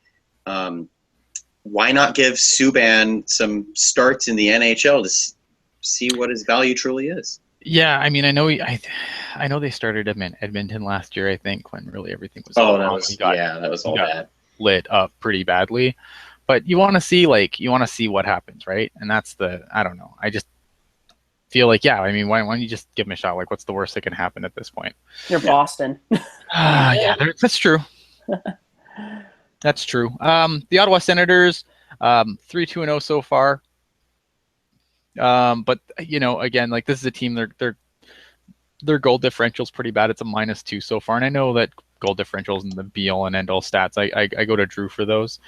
why not give Subban some starts in the NHL to see what his value truly is? Yeah, I mean, I know they started him in Edmonton last year, I think, when really everything was that was all bad. Lit up pretty badly. But you want to see what happens, right? And that's I don't know. I just feel like, yeah, I mean, why don't you just give him a shot? Like, what's the worst that can happen at this point? You're Boston. Yeah, that's true. That's true. The Ottawa Senators, 3-2-0 so far. But again, like this is a team, their goal differential is pretty bad. It's a -2 so far, and I know that goal differentials and the be-all and end-all stats. I go to Drew for those.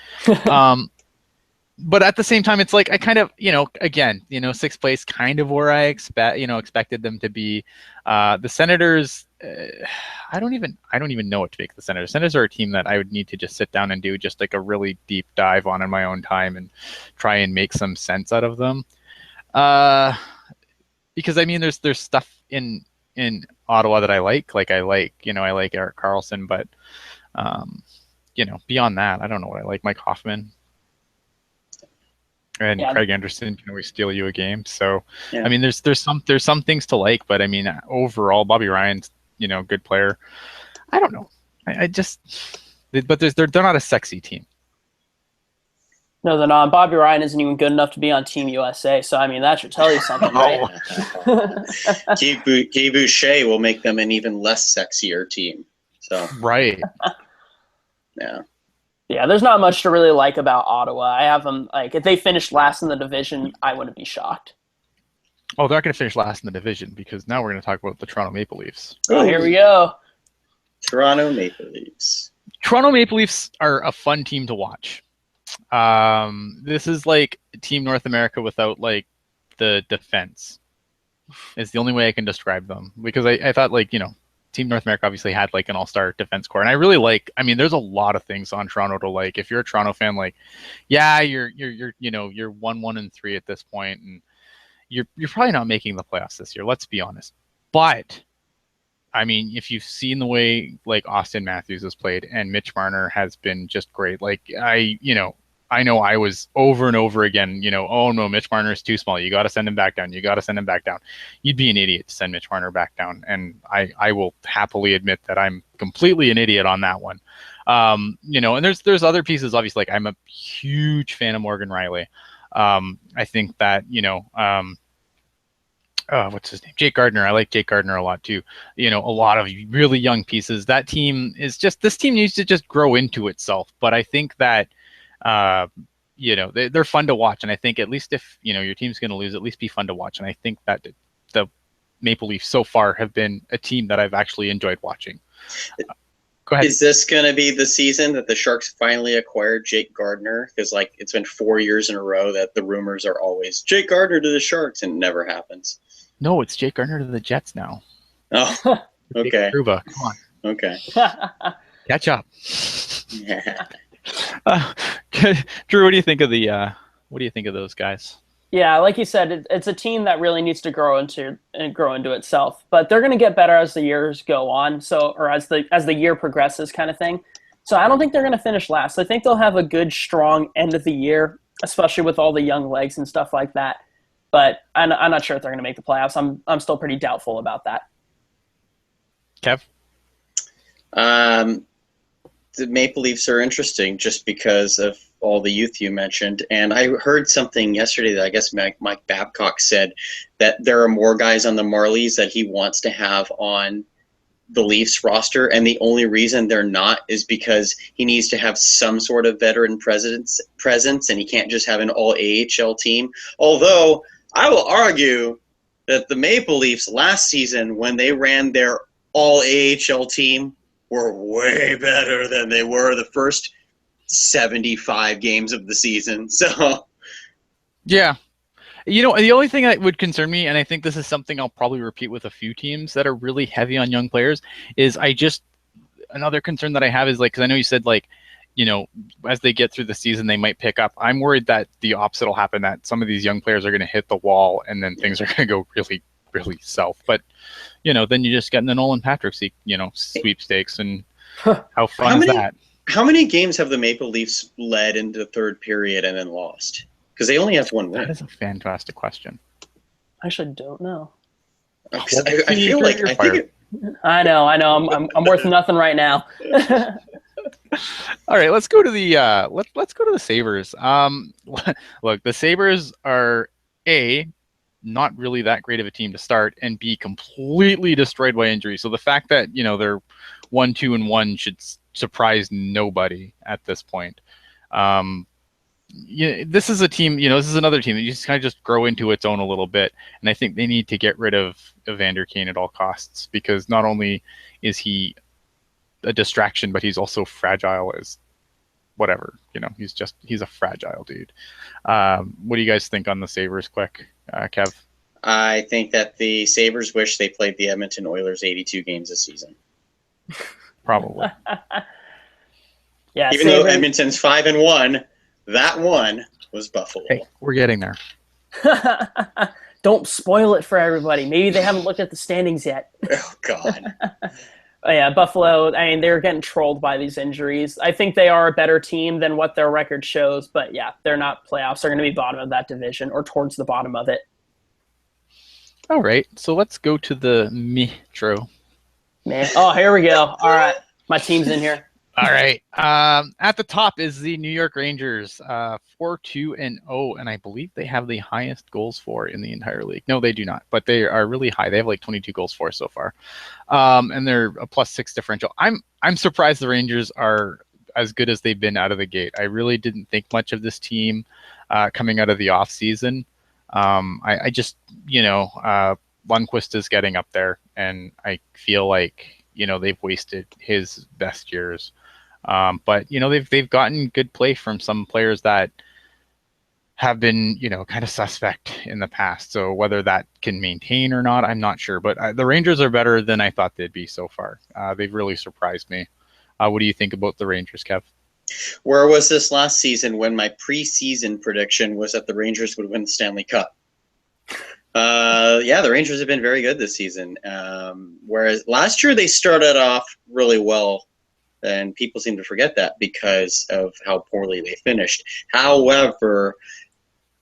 But at the same time, it's like I kind of, again, sixth place, kind of where I expected them to be. The Senators, I don't even know what to make of the Senators. Senators are a team that I would need to just sit down and do just like a really deep dive on in my own time and try and make some sense out of them. Because I mean, there's stuff in Ottawa that I like Erik Karlsson, but beyond that, I don't know what I like. Mike Hoffman. And yeah. Craig Anderson can always steal you a game. So, yeah. I mean, there's some things to like, but I mean, overall, Bobby Ryan's, good player. I don't know. But they're not a sexy team. No, they're not. Bobby Ryan isn't even good enough to be on Team USA. So, I mean, that should tell you something, right? Guy Boucher will make them an even less sexier team. So right. Yeah. Yeah, there's not much to really like about Ottawa. I have them, like, if they finished last in the division, I wouldn't be shocked. Oh, they're not going to finish last in the division because now we're going to talk about the Toronto Maple Leafs. Oh, here we go. Toronto Maple Leafs. Toronto Maple Leafs are a fun team to watch. This is like Team North America without, like, the defense. It's the only way I can describe them because I thought, like, Team North America obviously had like an all-star defense core, and I really like. I mean, there's a lot of things on Toronto to like. If you're a Toronto fan, like, yeah, you're 1-1-3 at this point, and you're probably not making the playoffs this year. Let's be honest. But I mean, if you've seen the way like Austin Matthews has played and Mitch Marner has been just great, like I know I was over and over again, oh no, Mitch Marner is too small. You got to send him back down. You got to send him back down. You'd be an idiot to send Mitch Marner back down. And I will happily admit that I'm completely an idiot on that one. And there's other pieces, obviously, like I'm a huge fan of Morgan Riley. I think that, what's his name? Jake Gardner. I like Jake Gardner a lot too. A lot of really young pieces. This team needs to just grow into itself. But I think that, they're fun to watch, and I think at least if your team's going to lose, at least be fun to watch. And I think that the Maple Leafs so far have been a team that I've actually enjoyed watching. Go ahead. Is this going to be the season that the Sharks finally acquired Jake Gardner? Because like it's been 4 years in a row that the rumors are always Jake Gardner to the Sharks, and it never happens. No, it's Jake Gardner to the Jets now. Oh, okay. Come on. Okay. Catch up. Drew, what do you think of those guys? Yeah, like you said, it's a team that really needs to grow into itself. But they're going to get better as the years go on, so or as the year progresses, kind of thing. So I don't think they're going to finish last. I think they'll have a good, strong end of the year, especially with all the young legs and stuff like that. But I'm not sure if they're going to make the playoffs. I'm still pretty doubtful about that. Kev? The Maple Leafs are interesting just because of all the youth you mentioned. And I heard something yesterday that I guess Mike Babcock said that there are more guys on the Marlies that he wants to have on the Leafs roster. And the only reason they're not is because he needs to have some sort of veteran presence and he can't just have an all AHL team. Although I will argue that the Maple Leafs last season, when they ran their all AHL team, were way better than they were the first 75 games of the season. So, yeah. You know, the only thing that would concern me, and I think this is something I'll probably repeat with a few teams that are really heavy on young players, is another concern that I have is, like, because I know you said, like, you know, as they get through the season, they might pick up. I'm worried that the opposite will happen, that some of these young players are going to hit the wall and then things are going to go really, really south. But, you know, then you just get in the Nolan Patrick, you know, sweepstakes, and how fun is that? How many games have the Maple Leafs led into the third period and then lost? Because they only have one win. That is a fantastic question. I actually don't know. I feel like I know. I'm worth nothing right now. All right, let's go to the let's go to the Sabres. Look, the Sabres are not really that great of a team to start, and B, completely destroyed by injury. So the fact that, you know, they're 1-2-1 should surprise nobody at this point. This is a team, you know, this is another team that you just kind of just grow into its own a little bit. And I think they need to get rid of Evander Kane at all costs, because not only is he a distraction, but he's also fragile as whatever, you know, he's a fragile dude. What do you guys think on the Sabres, quick? Kev? I think that the Sabres wish they played the Edmonton Oilers 82 games this season. Probably. Yeah. Even though Edmonton's 5-1, that one was Buffalo. Hey, we're getting there. Don't spoil it for everybody. Maybe they haven't looked at the standings yet. Oh, God. Yeah, Buffalo, I mean, they're getting trolled by these injuries. I think they are a better team than what their record shows, but yeah, they're not playoffs. They're going to be bottom of that division, or towards the bottom of it. All right, so let's go to the Metro. Oh, here we go. All right, my team's in here. All right. At the top is the New York Rangers, 4-2-0, and I believe they have the highest goals for in the entire league. No, they do not, but they are really high. They have like 22 goals for so far, and they're a +6 differential. I'm surprised the Rangers are as good as they've been out of the gate. I really didn't think much of this team coming out of the off season. I just, you know, Lundqvist is getting up there, and I feel like, you know, they've wasted his best years. But, you know, they've gotten good play from some players that have been, you know, kind of suspect in the past. So whether that can maintain or not, I'm not sure. But the Rangers are better than I thought they'd be so far. They've really surprised me. What do you think about the Rangers, Kev? Where was this last season when my preseason prediction was that the Rangers would win the Stanley Cup? Yeah, the Rangers have been very good this season. Whereas last year they started off really well, and people seem to forget that because of how poorly they finished. However,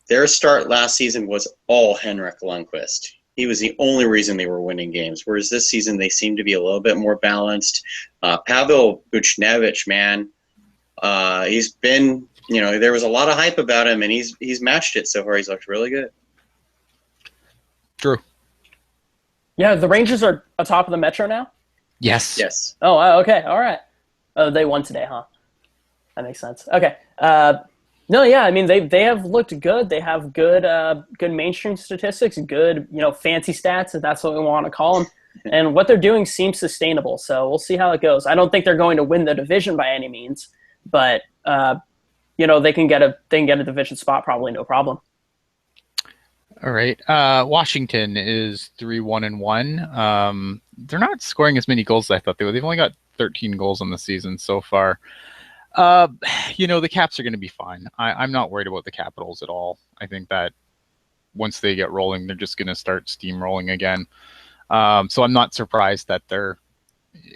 their start last season was all Henrik Lundqvist. He was the only reason they were winning games, whereas this season they seem to be a little bit more balanced. Pavel Buchnevich, man, he's been, you know, there was a lot of hype about him, and he's matched it so far. He's looked really good. True. Yeah, the Rangers are atop of the Metro now? Yes. Yes. Oh, okay. All right. Oh, they won today, huh? That makes sense. Okay. No, yeah, I mean, they have looked good. They have good mainstream statistics, good, you know, fancy stats, if that's what we want to call them. And what they're doing seems sustainable. So we'll see how it goes. I don't think they're going to win the division by any means, but you know, they can get a division spot probably no problem. All right. Washington is 3-1-1. They're not scoring as many goals as I thought they would. They've only got 13 goals on the season so far. You know, the Caps are going to be fine. I'm not worried about the Capitals at all. I think that, once they get rolling, they're just going to start steamrolling again. So I'm not surprised that they're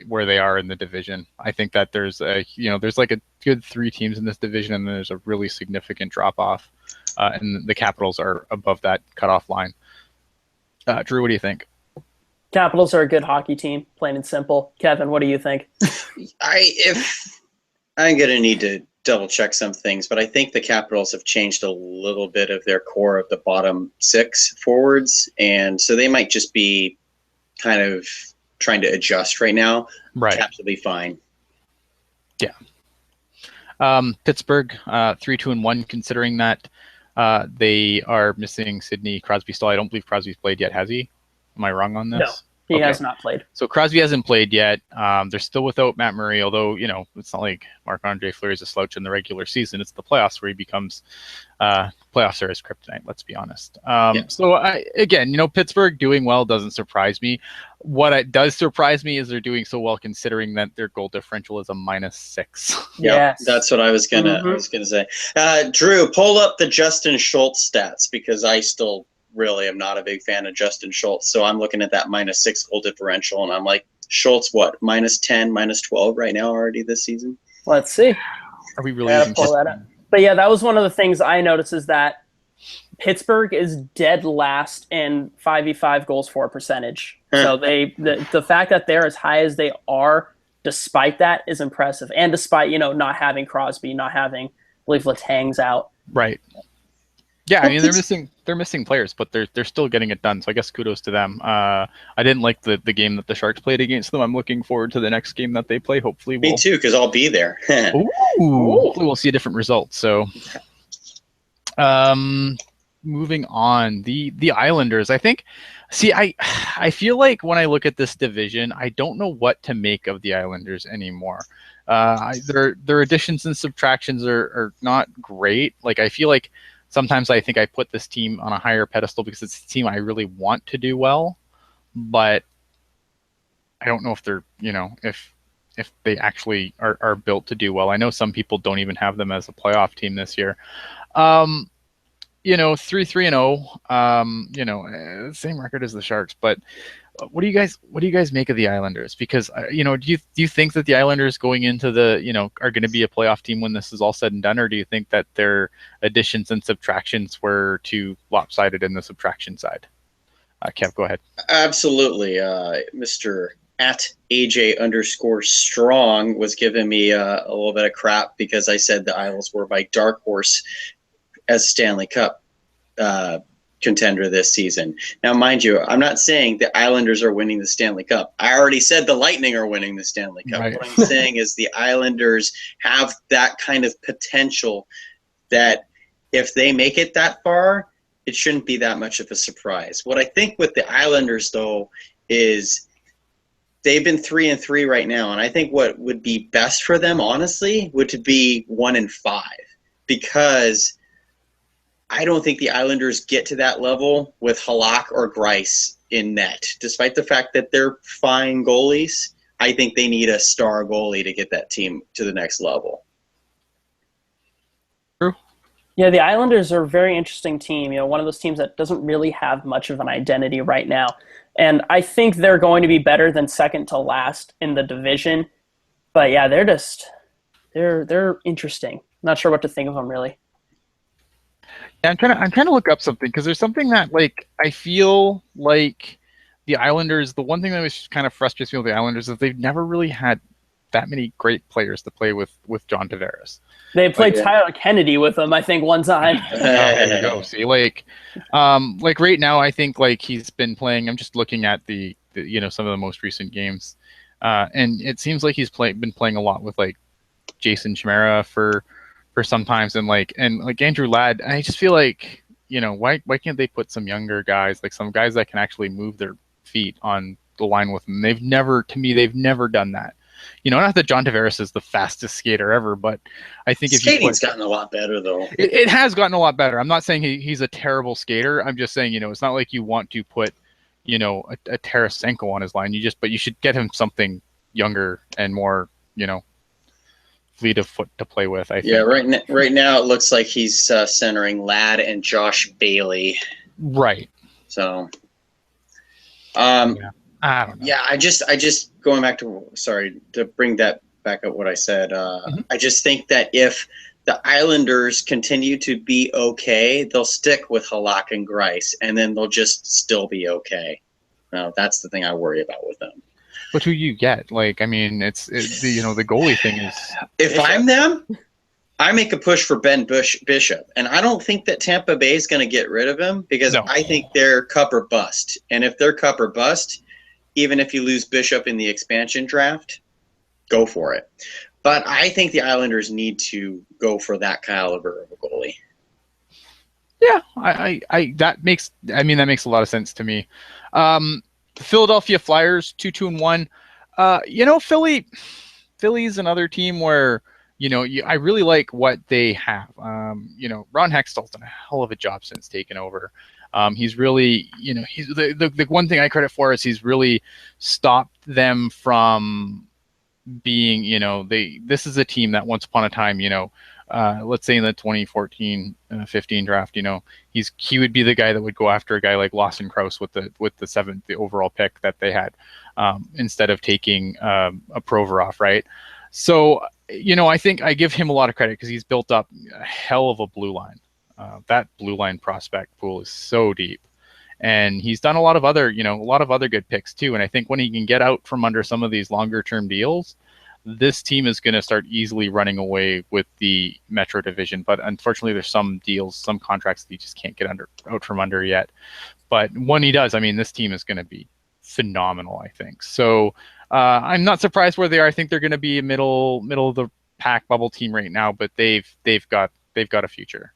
where they are in the division. I think that there's like a good 3 teams in this division, and there's a really significant drop off, and the Capitals are above that cutoff line. Drew, what do you think? Capitals are a good hockey team, plain and simple. Kevin, what do you think? I'm gonna need to double check some things, but I think the Capitals have changed a little bit of their core of the bottom 6 forwards, and so they might just be kind of trying to adjust right now. Right. Caps will be fine. Yeah. Pittsburgh, 3-2-1, considering that they are missing Sidney Crosby still. I don't believe Crosby's played yet, has he? Am I wrong on this? No, he has not played. So Crosby hasn't played yet. They're still without Matt Murray, although, it's not like Marc-Andre Fleury is a slouch in the regular season. It's the playoffs where he becomes playoffs are his kryptonite, let's be honest. So, again, Pittsburgh doing well doesn't surprise me. What it does surprise me is they're doing so well considering that their goal differential is a -6. Yeah, that's what I was gonna say. Drew, pull up the Justin Schultz stats, because I still really am not a big fan of Justin Schultz. So I'm looking at that -6 goal differential, and I'm like, Schultz, what, -10, -12 right now already this season? Let's see. Are we really using pull that up? But yeah, that was one of the things I noticed, is that Pittsburgh is dead last in 5v5 goals for percentage. So the fact that they're as high as they are, despite that, is impressive. And despite, not having Crosby, not having, I believe Letang's out. Right. Yeah, I mean, they're missing players, but they're still getting it done. So I guess kudos to them. I didn't like the game that the Sharks played against them. I'm looking forward to the next game that they play. Hopefully, me too, because I'll be there. Hopefully, we'll see a different result. So, moving on, the Islanders. I think. See, I feel like when I look at this division, I don't know what to make of the Islanders anymore. Their additions and subtractions are not great. Like, I feel like sometimes I think I put this team on a higher pedestal because it's a team I really want to do well, but I don't know if they're, if they actually are built to do well. I know some people don't even have them as a playoff team this year. 3-3-0, same record as the Sharks, but what do you guys make of the Islanders? Because do you think that the Islanders going into the are going to be a playoff team when this is all said and done, or do you think that their additions and subtractions were too lopsided in the subtraction side? Kev, go ahead. Absolutely, Mr. @AJ_Strong was giving me a little bit of crap because I said the Isles were my dark horse as Stanley Cup contender this season. Now, mind you, I'm not saying the Islanders are winning the Stanley Cup. I already said the Lightning are winning the Stanley Cup. Right. What I'm saying is the Islanders have that kind of potential that if they make it that far, it shouldn't be that much of a surprise. What I think with the Islanders, though, is they've been 3-3 right now, and I think what would be best for them, honestly, would be 1-5, because I don't think the Islanders get to that level with Halak or Grice in net. Despite the fact that they're fine goalies, I think they need a star goalie to get that team to the next level. True. Yeah, the Islanders are a very interesting team. One of those teams that doesn't really have much of an identity right now. And I think they're going to be better than second to last in the division. But yeah, they're interesting. Not sure what to think of them, really. I'm trying to look up something, because there's something that, like, I feel like the Islanders, the one thing that was kind of frustrates me with the Islanders is they've never really had that many great players to play with John Tavares. They played Tyler Kennedy with him, I think, one time. There you go. See, like right now, I think like he's been playing. I'm just looking at the some of the most recent games, and it seems like he's been playing a lot with like Jason Chimera for sometimes, and Andrew Ladd. And I just feel like, why can't they put some younger guys, like some guys that can actually move their feet on the line with them? They've never done that. Not that John Tavares is the fastest skater ever, but I think skating's gotten a lot better, though. It has gotten a lot better. I'm not saying he's a terrible skater. I'm just saying, it's not like you want to put, a Tarasenko on his line. But you should get him something younger and more, fleet of foot to play with, I think. Yeah, right now it looks like he's centering Ladd and Josh Bailey. Right. So, Yeah. I don't know. yeah, I just going back to, sorry to bring that back up what I said. I just think that if the Islanders continue to be okay, they'll stick with Halak and Grice, and then they'll just still be okay. No, that's the thing I worry about with them. But who you get? Like, I mean, the goalie thing is. If I'm them, I make a push for Bishop, and I don't think that Tampa Bay is going to get rid of him because I think they're cup or bust. And if they're cup or bust, even if you lose Bishop in the expansion draft, go for it. But I think the Islanders need to go for that caliber of a goalie. Yeah, that makes a lot of sense to me. Philadelphia Flyers 2-2-1. Philly's another team where I really like what they have. Ron Hextall's done a hell of a job since taking over. He's really, he's the one thing I credit for is he's really stopped them from being, this is a team that once upon a time, let's say in the 2014-15 draft, he would be the guy that would go after a guy like Lawson Krause with the the overall pick that they had, instead of taking a Provorov, right? So, I think I give him a lot of credit because he's built up a hell of a blue line. That blue line prospect pool is so deep. And he's done a lot of other good picks too. And I think when he can get out from under some of these longer term deals, this team is going to start easily running away with the Metro division. But unfortunately, there's some deals, some contracts that he just can't get out from under yet. But when he does, this team is going to be phenomenal, I think. So I'm not surprised where they are. I think they're going to be a middle of the pack bubble team right now, but they've got a future.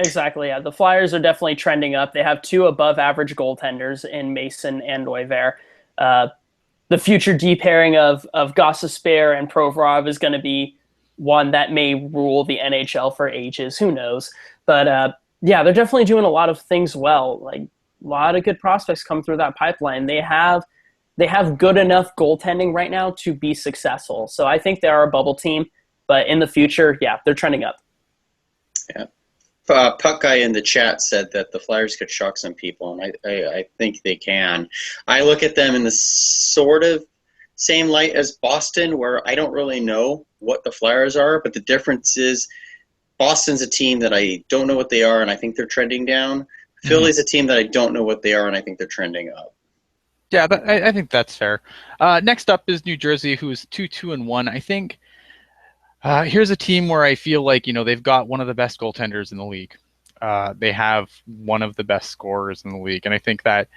Exactly. Yeah, the Flyers are definitely trending up. They have 2 above-average goaltenders in Mason and Neuver. The future D-pairing of Gostisbehere and Provorov is going to be one that may rule the NHL for ages. Who knows? But yeah, they're definitely doing a lot of things well. Like, a lot of good prospects come through that pipeline. They have good enough goaltending right now to be successful. So I think they are a bubble team. But in the future, yeah, they're trending up. Yeah. Puck guy in the chat said that the Flyers could shock some people, and I think they can. I look at them in the sort of same light as Boston, where I don't really know what the Flyers are, but the difference is Boston's a team that I don't know what they are, and I think they're trending down. Philly's a team that I don't know what they are, and I think they're trending up. Yeah, I think that's fair. Next up is New Jersey, who is 2-2-1. I think here's a team where I feel like, they've got one of the best goaltenders in the league. They have one of the best scorers in the league. And I think that,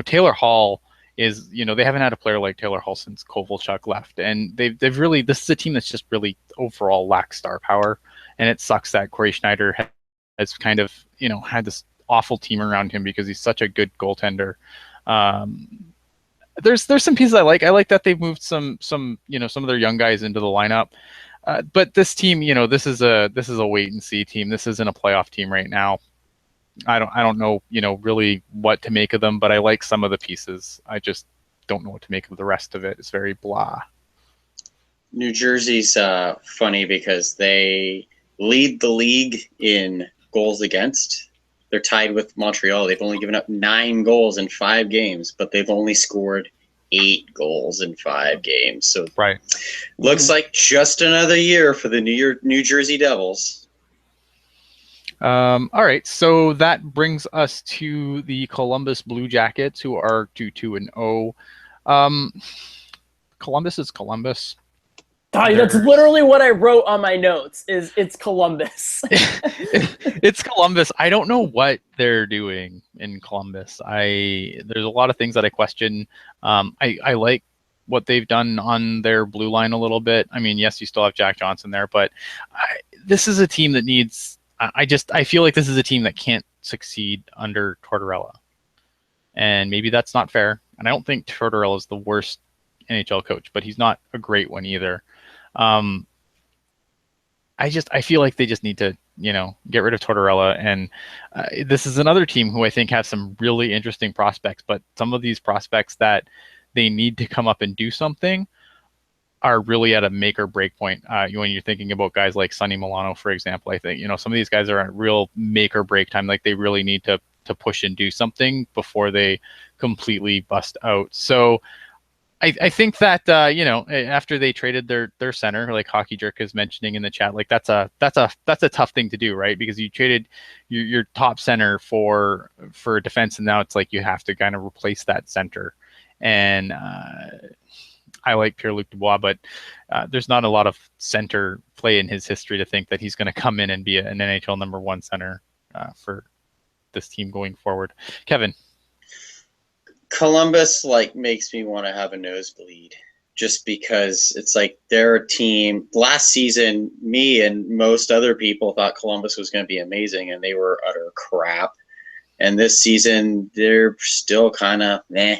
Taylor Hall is, they haven't had a player like Taylor Hall since Kovalchuk left. And they've really, this is a team that's just really overall lacks star power. And it sucks that Corey Schneider has kind of, had this awful team around him because he's such a good goaltender. There's some pieces I like. I like that they've moved some some of their young guys into the lineup. But this team, this is a wait and see team. This isn't a playoff team right now. I don't know, really what to make of them, but I like some of the pieces. I just don't know what to make of the rest of it. It's very blah. New Jersey's funny because they lead the league in goals against. They're tied with Montreal. They've only given up 9 goals in 5 games, but they've only scored 8 goals in 5 games. So right. Looks like just another year for the New Jersey Devils. All right, so that brings us to the Columbus Blue Jackets, who are 2-2-0. Columbus is Columbus. That's literally what I wrote on my notes. It's Columbus. It's Columbus. I don't know what they're doing in Columbus. There's a lot of things that I question. I like what they've done on their blue line a little bit. I mean, yes, you still have Jack Johnson there, but this is a team that needs. I feel like this is a team that can't succeed under Tortorella, and maybe that's not fair. And I don't think Tortorella is the worst NHL coach, but he's not a great one either. I feel like they just need to, get rid of Tortorella. And this is another team who I think has some really interesting prospects, but some of these prospects that they need to come up and do something are really at a make or break point. When you're thinking about guys like Sonny Milano, for example, I think, some of these guys are at real make or break time. Like they really need to push and do something before they completely bust out. So I think that after they traded their center, like Hockey Jerk is mentioning in the chat, like that's a tough thing to do, right? Because you traded your top center for defense, and now it's like you have to kind of replace that center. And I like Pierre-Luc Dubois, but there's not a lot of center play in his history to think that he's going to come in and be an NHL #1 center for this team going forward. Kevin. Columbus makes me want to have a nosebleed, just because it's like they're a team. Last season, me and most other people thought Columbus was going to be amazing, and they were utter crap. And this season, they're still kind of meh.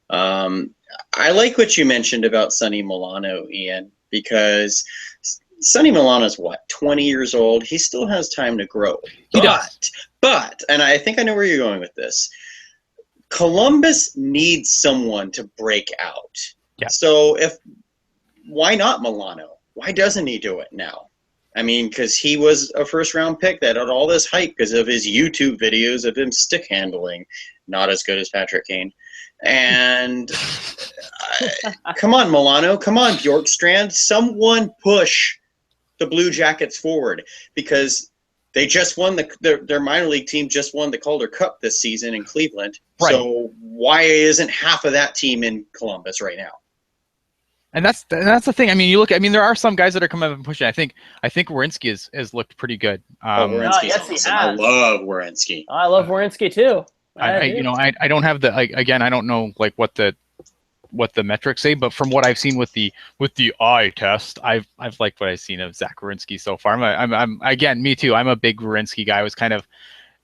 I like what you mentioned about Sonny Milano, Ian, because Sonny Milano's 20 years old. He still has time to grow. He does. But, and I think I know where you're going with this, Columbus needs someone to break out. Yeah. So why not Milano? Why doesn't he do it now? I mean, because he was a first-round pick that had all this hype because of his YouTube videos of him stick handling. Not as good as Patrick Kane. And come on, Milano. Come on, Bjorkstrand. Someone push the Blue Jackets forward, because they just won their minor league team just won the Calder Cup this season in Cleveland. Right. So why isn't half of that team in Columbus right now? And that's the thing. I mean, you look. I mean, there are some guys that are coming up and pushing. I think Werenski has looked pretty good. Werenski's awesome. I love Werenski. I love Werenski too. I don't have again. I don't know what the metrics say, but from what I've seen with the eye test, I've liked what I've seen of Zach Werenski so far. I'm again, me too. I'm a big Werenski guy. I was kind of,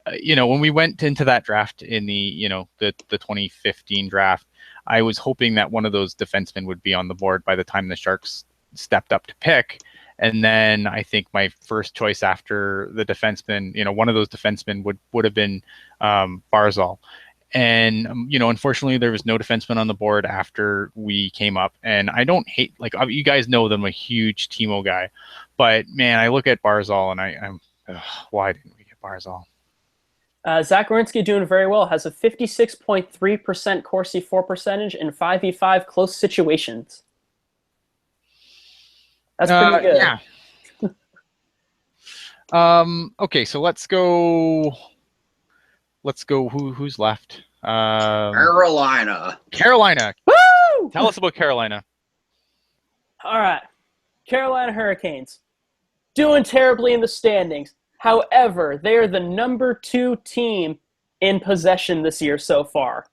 when we went into that draft in the 2015 draft, I was hoping that one of those defensemen would be on the board by the time the Sharks stepped up to pick. And then I think my first choice after the defenseman, one of those defensemen would have been Barzal. And, unfortunately, there was no defenseman on the board after we came up. And I don't hate, you guys know that I'm a huge Timo guy. But, man, I look at Barzal and I'm why didn't we get Barzal? Zach Werenski doing very well. Has a 56.3% Corsi for percentage in 5v5 close situations. That's pretty good. Yeah. Okay, so let's go. Who's left? Carolina. Woo! Tell us about Carolina. All right. Carolina Hurricanes. Doing terribly in the standings. However, they are the #2 team in possession this year so far.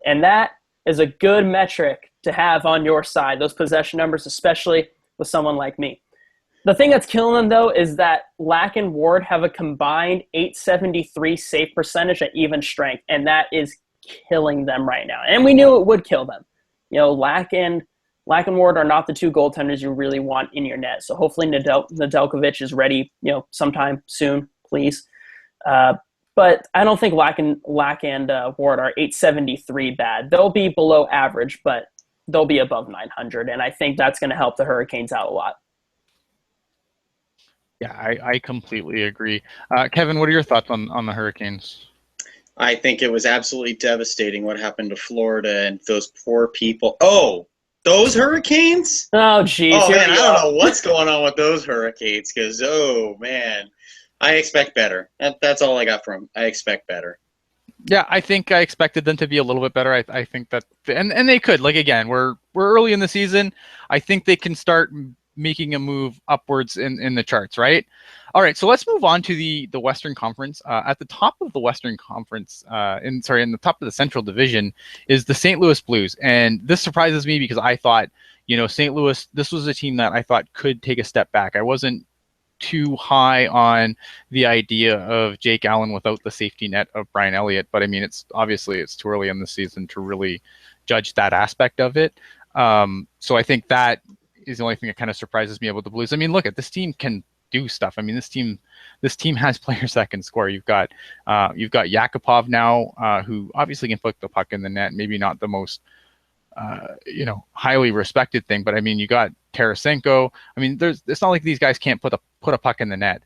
And that is a good metric to have on your side, those possession numbers, especially with someone like me. The thing that's killing them, though, is that Lack and Ward have a combined .873 save percentage at even strength, and that is killing them right now. And we knew it would kill them. Lack and Ward are not the two goaltenders you really want in your net. So hopefully Nedeljkovic is ready, sometime soon, please. But I don't think Lack and Ward are .873 bad. They'll be below average, but they'll be above 900, and I think that's going to help the Hurricanes out a lot. Yeah, I completely agree. Kevin, what are your thoughts on the Hurricanes? I think it was absolutely devastating what happened to Florida and those poor people. Oh, those Hurricanes? Oh, geez. Oh, man, I don't know what's going on with those Hurricanes because, oh, man, I expect better. That's all I got from them. I expect better. Yeah, I think I expected them to be a little bit better. I think that, and they could. Again, we're early in the season. I think they can start making a move upwards in the charts, right? All right, so let's move on to the Western Conference. At the top of the Western Conference, in the top of the Central Division is the St. Louis Blues, and this surprises me because I thought, St. Louis, this was a team that I thought could take a step back. I wasn't too high on the idea of Jake Allen without the safety net of Brian Elliott, but I mean, it's too early in the season to really judge that aspect of it. So I think that is the only thing that kind of surprises me about the Blues. I mean, look, this team can do stuff. I mean, this team has players that can score. You've got Yakupov now, who obviously can put the puck in the net. Maybe not the most highly respected thing. But I mean, you got Tarasenko. I mean, it's not like these guys can't put a puck in the net.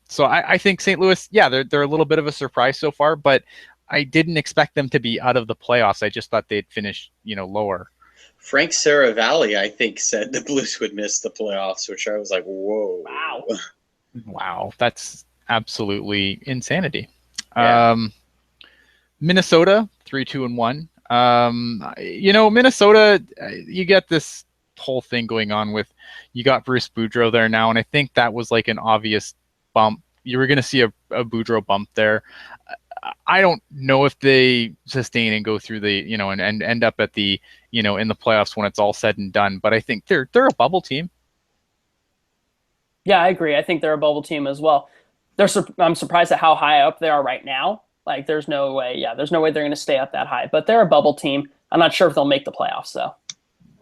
So I think St. Louis, yeah, they're a little bit of a surprise so far, but I didn't expect them to be out of the playoffs. I just thought they'd finish, lower. Frank Saravalli, I think, said the Blues would miss the playoffs, which I was like, whoa. Wow. That's absolutely insanity. Yeah. Minnesota, 3-2-1. Minnesota, you get this whole thing going on with, you got Bruce Boudreau there now, and I think that was like an obvious bump. You were going to see a Boudreau bump there. I don't know if they sustain and go through the, and end up at the, in the playoffs when it's all said and done. But I think they're a bubble team. Yeah, I agree. I think they're a bubble team as well. I'm surprised at how high up they are right now. Like, there's no way they're going to stay up that high. But they're a bubble team. I'm not sure if they'll make the playoffs, though.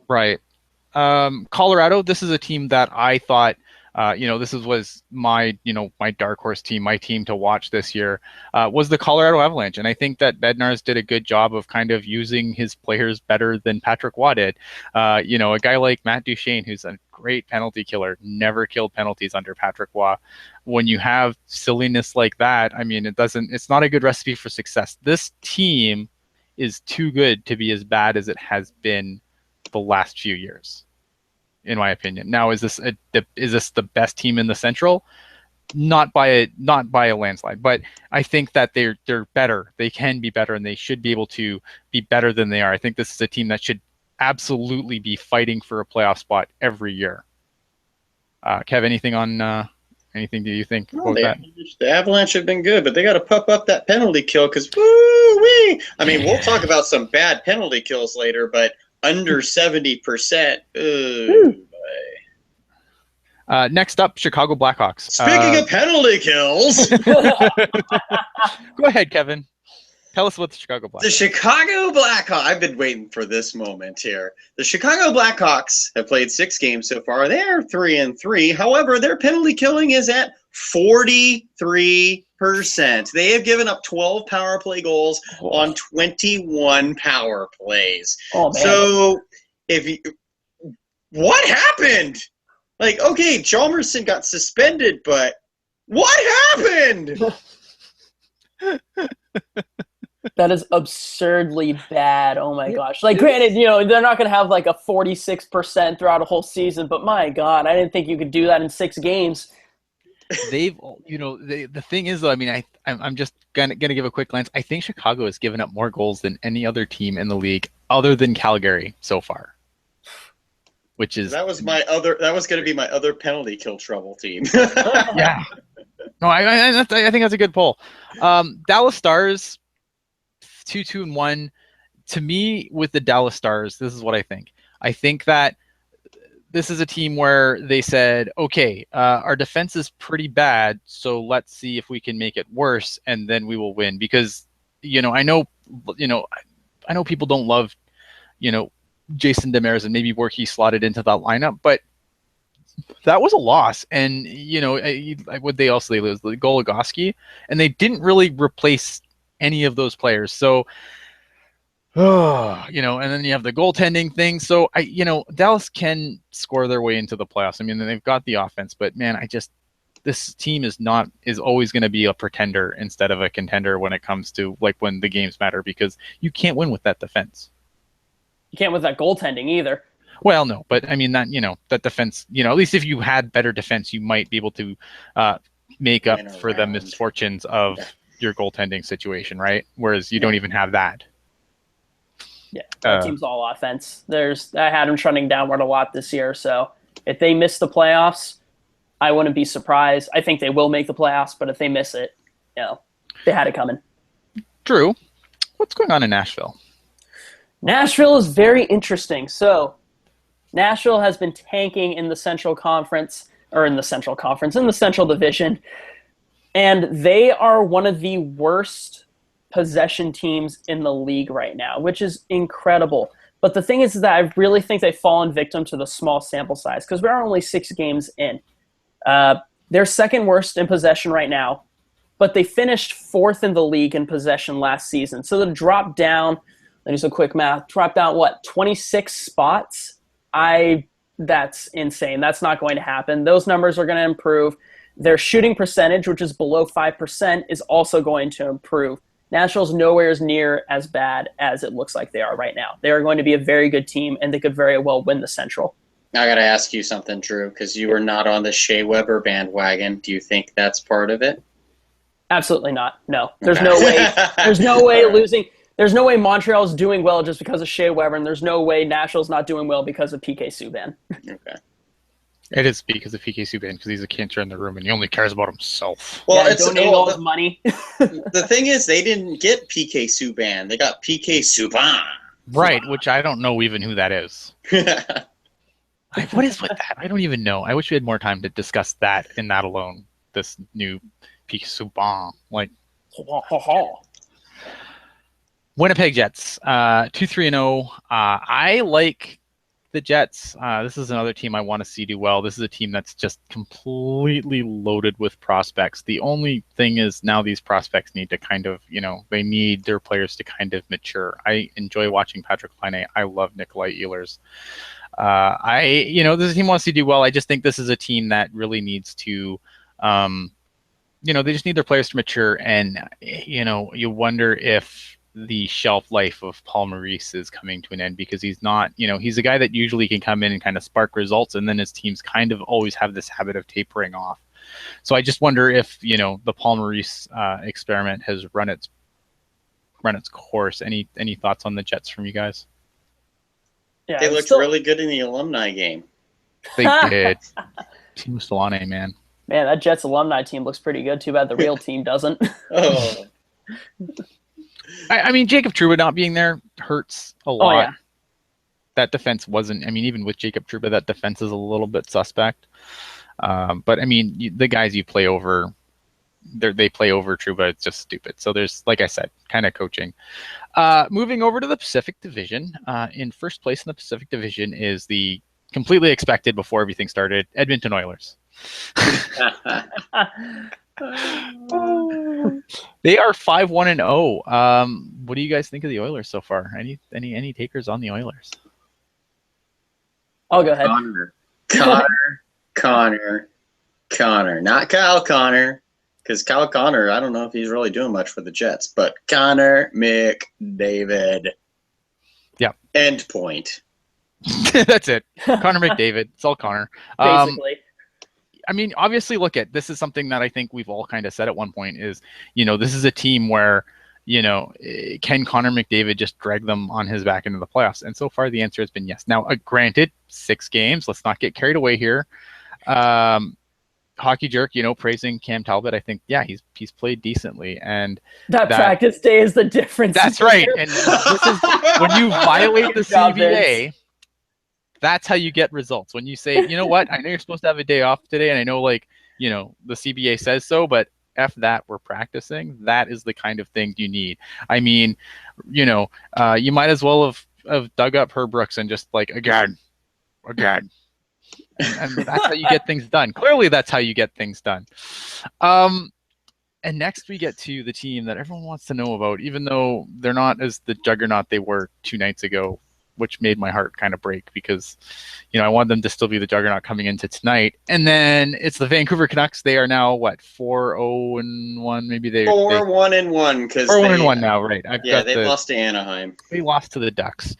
Right. Colorado, this is a team that I thought, was my dark horse team, my team to watch this year, was the Colorado Avalanche. And I think that Bednar's did a good job of kind of using his players better than Patrick Waugh did. A guy like Matt Duchene, who's a great penalty killer, never killed penalties under Patrick Waugh. When you have silliness like that, I mean, it's not a good recipe for success. This team is too good to be as bad as it has been the last few years, in my opinion. Now, is this the best team in the Central? Not by a landslide, but I think that they're better. They can be better, and they should be able to be better than they are. I think this is a team that should absolutely be fighting for a playoff spot every year. Kev, anything do you think about that? The Avalanche have been good, but they got to pump up that penalty kill because woo-wee! I mean, we'll talk about some bad penalty kills later, but under 70%. Next up, Chicago Blackhawks. Speaking of penalty kills. Go ahead, Kevin. Tell us about the Chicago Blackhawks. The Chicago Blackhawks. I've been waiting for this moment here. The Chicago Blackhawks have played 6 games so far. They are 3-3. However, their penalty killing is at 43%. They have given up 12 power play goals on 21 power plays. Oh, man. So, what happened? Like, okay, Chalmerson got suspended, but what happened? That is absurdly bad. Oh my gosh. Like, granted, they're not going to have like a 46% throughout a whole season, but my God, I didn't think you could do that in 6 games. The thing is, though, I mean, I'm just gonna give a quick glance. I think Chicago has given up more goals than any other team in the league other than Calgary so far. Which is that was going to be my other penalty kill trouble team. Yeah. No, I think that's a good poll. Dallas Stars, 2-2-1. To me, with the Dallas Stars, this is what I think. I think that this is a team where they said, okay, our defense is pretty bad, so let's see if we can make it worse, and then we will win. Because, I know people don't love, Jason Demers and maybe where he slotted into that lineup, but that was a loss. And, what they lose the Goligoski, and they didn't really replace any of those players. So, and then you have the goaltending thing. So Dallas can score their way into the playoffs. I mean, they've got the offense, but man, this team is always going to be a pretender instead of a contender when it comes to like when the games matter, because you can't win with that defense. You can't with that goaltending either. Well, no, but I mean that that defense. At least if you had better defense, you might be able to make up for the misfortunes of your goaltending situation, right? Whereas you don't even have that. Yeah, that team's all offense. I had them trending downward a lot this year, so if they miss the playoffs, I wouldn't be surprised. I think they will make the playoffs, but if they miss it, they had it coming. True. What's going on in Nashville? Nashville is very interesting. So, Nashville has been tanking in the Central Division, and they are one of the worst possession teams in the league right now, which is incredible. But the thing is that I really think they've fallen victim to the small sample size because we're only 6 games in. They're second worst in possession right now, but they finished 4th in the league in possession last season. So they dropped down Let me do some quick math. Dropped down, 26 spots? That's insane. That's not going to happen. Those numbers are going to improve. Their shooting percentage, which is below 5%, is also going to improve. Nashville's nowhere near as bad as it looks like they are right now. They are going to be a very good team, and they could very well win the Central. I got to ask you something, Drew, because you were not on the Shea Weber bandwagon. Do you think that's part of it? Absolutely not. No. There's no way. There's no way losing. There's no way Montreal's doing well just because of Shea Weber, and there's no way Nashville's not doing well because of PK Subban. Okay. It is because of PK Subban, because he's a cancer in the room and he only cares about himself. Well, yeah, it's donating all his money. The thing is, they didn't get PK Subban. They got PK Subban. Right, which I don't know even who that is. What is with that? I don't even know. I wish we had more time to discuss that and that alone. This new PK Subban. Like, Winnipeg Jets, 2-3-0. I like the Jets. This is another team I want to see do well. This is a team that's just completely loaded with prospects. The only thing is now these prospects need to kind of, they need their players to kind of mature. I enjoy watching Patrick Laine. I love Nikolai Ehlers. This team wants to do well. I just think this is a team that really needs to, they just need their players to mature. And, you wonder if the shelf life of Paul Maurice is coming to an end, because he's not, he's a guy that usually can come in and kind of spark results, and then his teams kind of always have this habit of tapering off. So I just wonder if, the Paul Maurice experiment has run its course. Any thoughts on the Jets from you guys? Yeah, they looked really good in the alumni game. They did. Team Solane, man. Man, that Jets alumni team looks pretty good. Too bad the real team doesn't. Oh. I mean, Jacob Trouba not being there hurts a lot. Oh, yeah. That defense wasn't, even with Jacob Trouba, that defense is a little bit suspect. But, the guys you play over, they play over Trouba. It's just stupid. So there's, like I said, kind of coaching. Moving over to the Pacific Division. In first place in the Pacific Division is the completely expected before everything started, Edmonton Oilers. They are 5-1-0. What do you guys think of the Oilers so far? Any takers on the Oilers? I'll go ahead. Connor. Not Kyle Connor, because Kyle Connor, I don't know if he's really doing much for the Jets, but Connor McDavid. Yeah. End point. That's it. Connor McDavid. It's all Connor. Basically. Obviously, this is something that I think we've all kind of said at one point is, this is a team where, can Connor McDavid just drag them on his back into the playoffs? And so far, the answer has been yes. Now, granted, 6 games. Let's not get carried away here. Hockey Jerk, praising Cam Talbot. I think, yeah, he's played decently. And that practice day is the difference. That's right. And this is when you violate the CBA. That's how you get results. When you say, you know what, I know you're supposed to have a day off today, and I know, the CBA says so, but F that, we're practicing. That is the kind of thing you need. You might as well have dug up Herb Brooks and just again. And that's how you get things done. Clearly, that's how you get things done. And next we get to the team that everyone wants to know about, even though they're not as the juggernaut they were 2 nights ago, which made my heart kind of break because, I wanted them to still be the juggernaut coming into tonight. And then it's the Vancouver Canucks. They are now, 4-0-1? Maybe they 4-1-1 because 4-1-1 now, right? They lost to Anaheim. They lost to the Ducks.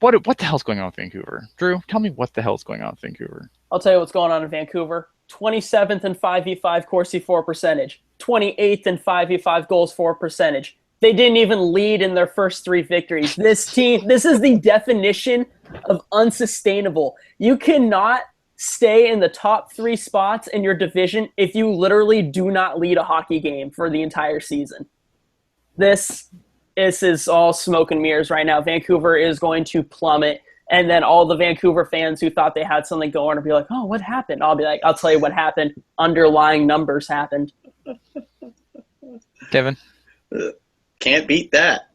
What the hell's going on with Vancouver? Drew, tell me what the hell's going on with Vancouver. I'll tell you what's going on in Vancouver. 27th in 5v5 Corsi for percentage. 28th in 5v5 goals for percentage. They didn't even lead in their first 3 victories. This team, this is the definition of unsustainable. You cannot stay in the top 3 spots in your division if you literally do not lead a hockey game for the entire season. This is all smoke and mirrors right now. Vancouver is going to plummet, and then all the Vancouver fans who thought they had something going will be like, oh, what happened? I'll be like, I'll tell you what happened. Underlying numbers happened. Kevin? Can't beat that.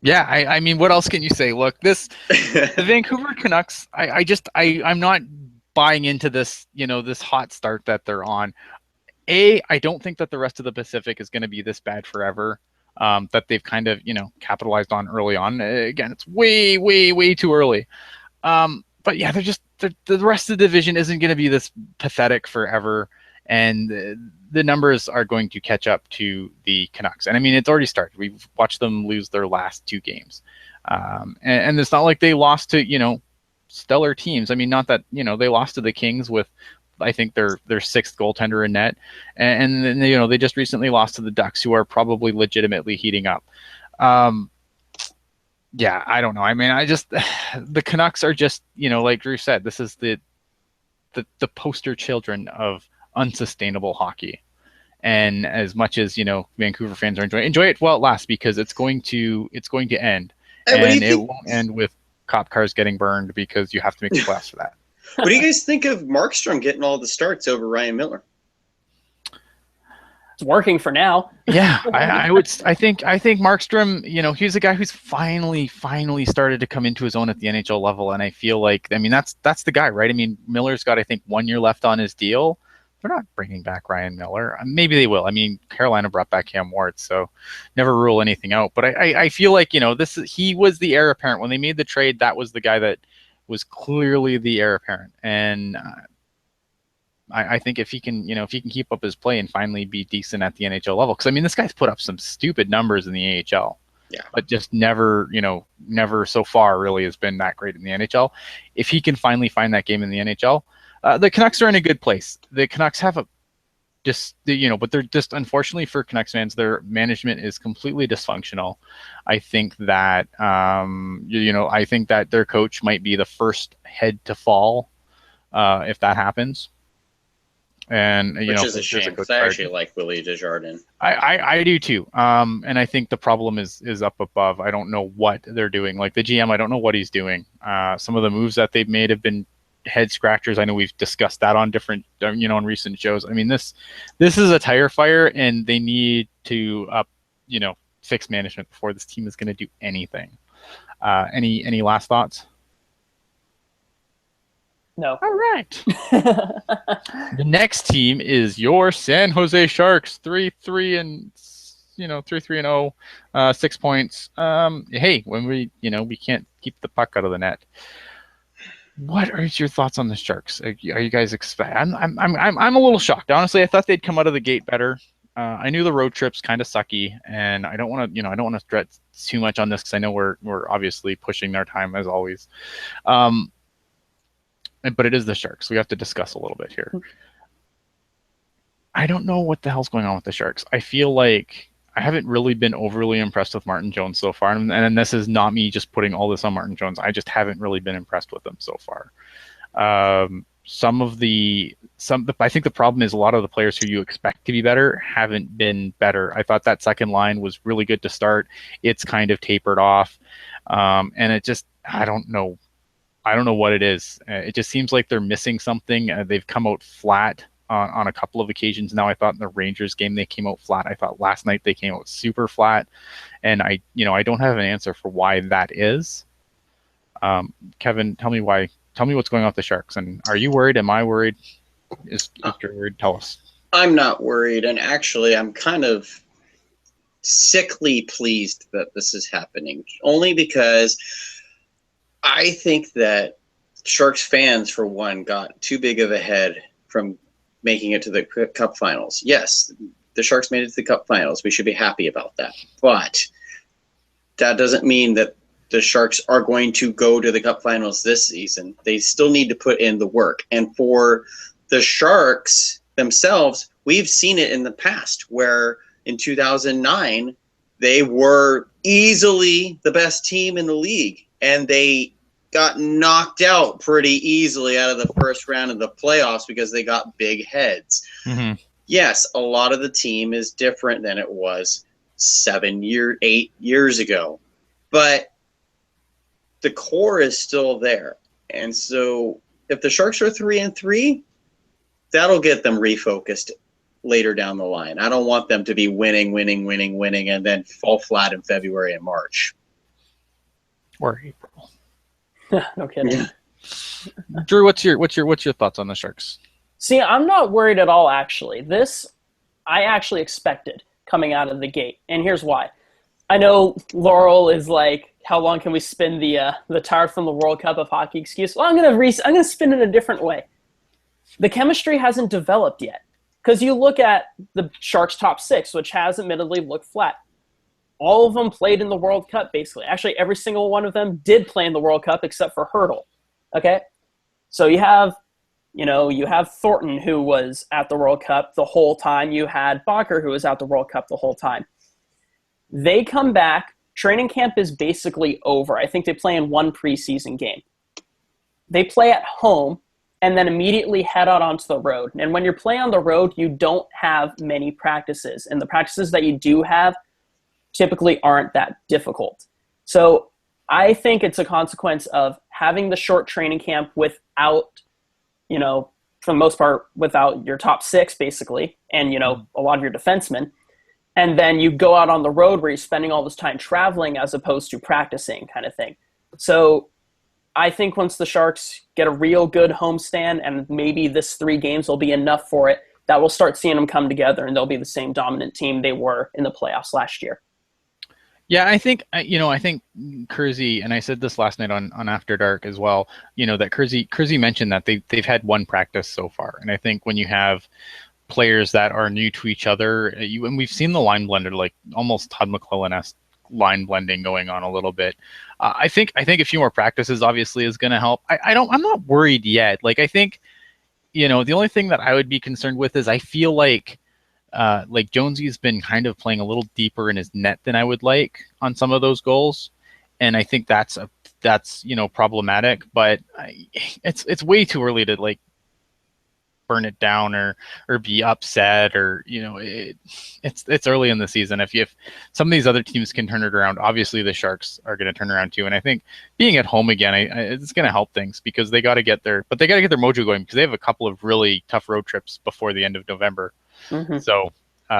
Yeah, what else can you say? Look, the Vancouver Canucks, I'm not buying into this, this hot start that they're on. I don't think that the rest of the Pacific is going to be this bad forever. that they've kind of, capitalized on early on. Again, it's way, way, way too early. But yeah, the rest of the division isn't going to be this pathetic forever, and the numbers are going to catch up to the Canucks. And I mean, it's already started. We've watched them lose their last 2 games, and it's not like they lost to stellar teams. I mean, not that they lost to the Kings with, I think, their 6th goaltender in net, and then they just recently lost to the Ducks, who are probably legitimately heating up. Yeah, I don't know. I mean, the Canucks are just, like Drew said, this is the poster children of unsustainable hockey. And as much as, Vancouver fans are enjoy it while it lasts, because it's going to end. And it won't end with cop cars getting burned because you have to make the playoffs for that. What do you guys think of Markstrom getting all the starts over Ryan Miller? It's working for now. Yeah, I think Markstrom, he's a guy who's finally started to come into his own at the NHL level, and I feel like, I mean, that's the guy, right? I mean, Miller's got, I think, 1 year left on his deal. They're not bringing back Ryan Miller. Maybe they will. I mean, Carolina brought back Cam Ward, so never rule anything out. But I feel like, he was the heir apparent when they made the trade. That was the guy that was clearly the heir apparent, and I think if he can keep up his play and finally be decent at the NHL level, because I mean, this guy's put up some stupid numbers in the AHL, but just never so far really has been that great in the NHL. If he can finally find that game in the NHL, the Canucks are in a good place. The Canucks have but they're just, unfortunately for Canucks fans, their management is completely dysfunctional. I think that I think that their coach might be the first head to fall if that happens. And which is a shame, because I actually like Willie Desjardins. I do too. And I think the problem is up above. I don't know what they're doing. Like the GM, I don't know what he's doing. Some of the moves that they've made have been head scratchers. I know we've discussed that on different, on recent shows. I mean, this is a tire fire, and they need to fix management before this team is going to do anything. Any last thoughts? No. All right. The next team is your San Jose Sharks, 3-3-0, 6 points. Hey, when we can't keep the puck out of the net. What are your thoughts on the Sharks? Are you guys I'm a little shocked. Honestly, I thought they'd come out of the gate better. I knew the road trip's kind of sucky, and I don't want to stretch too much on this because I know we're obviously pushing their time as always. But it is the Sharks. We have to discuss a little bit here. I don't know what the hell's going on with the Sharks. I feel like I haven't really been overly impressed with Martin Jones so far. And this is not me just putting all this on Martin Jones. I just haven't really been impressed with him so far. I think the problem is a lot of the players who you expect to be better haven't been better. I thought that second line was really good to start. It's kind of tapered off. And it just, I don't know what it is. It just seems like they're missing something. They've come out flat on a couple of occasions now. I thought in the Rangers game they came out flat. I thought last night they came out super flat. And I don't have an answer for why that is. Kevin, tell me why. Tell me what's going on with the Sharks. And are you worried? Am I worried? If you're worried, tell us. I'm not worried. And actually, I'm kind of sickly pleased that this is happening. Only because I think that Sharks fans, for one, got too big of a head from making it to the Cup Finals. Yes, the Sharks made it to the Cup Finals. We should be happy about that. But that doesn't mean that the Sharks are going to go to the Cup Finals this season. They still need to put in the work. And for the Sharks themselves, we've seen it in the past where in 2009, they were easily the best team in the league. And they got knocked out pretty easily out of the first round of the playoffs because they got big heads. Mm-hmm. Yes, a lot of the team is different than it was 8 years ago. But the core is still there. And so if the Sharks are 3-3, that'll get them refocused later down the line. I don't want them to be winning, and then fall flat in February and March. Or April. No kidding. Yeah. Drew, what's your thoughts on the Sharks? See, I'm not worried at all, actually. This I actually expected coming out of the gate. And here's why. I know Laurel is like, how long can we spin the tired from the World Cup of hockey excuse? Well, I'm gonna spin it a different way. The chemistry hasn't developed yet, because you look at the Sharks' top six, which has admittedly looked flat. All of them played in the World Cup, basically. Actually, every single one of them did play in the World Cup except for Hurdle. Okay, so you have Thornton, who was at the World Cup the whole time. You had Bacher, who was at the World Cup the whole time. They come back. Training camp is basically over. I think they play in one preseason game. They play at home and then immediately head out onto the road. And when you're playing on the road, you don't have many practices. And the practices that you do have typically aren't that difficult. So I think it's a consequence of having the short training camp without, for the most part, without your top six, basically, and, a lot of your defensemen. And then you go out on the road where you're spending all this time traveling as opposed to practicing, kind of thing. So I think once the Sharks get a real good homestand, and maybe this 3 games will be enough for it, that we'll start seeing them come together and they'll be the same dominant team they were in the playoffs last year. Yeah, I think Kersey, and I said this last night on After Dark as well, that Kersey mentioned that they've had one practice so far. And I think when you have players that are new to each other, and we've seen the line blender, like almost Todd McClellan-esque line blending going on a little bit. I think a few more practices obviously is going to help. I'm not worried yet. Like, I think, the only thing that I would be concerned with is I feel like Jonesy's been kind of playing a little deeper in his net than I would like on some of those goals. And I think that's problematic, but it's way too early to burn it down or be upset, or it's early in the season. If some of these other teams can turn it around, obviously the Sharks are going to turn around too. And I think being at home again, it's going to help things, because they got to get their mojo going, because they have a couple of really tough road trips before the end of November. Mm-hmm. So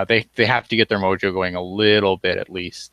they have to get their mojo going a little bit at least.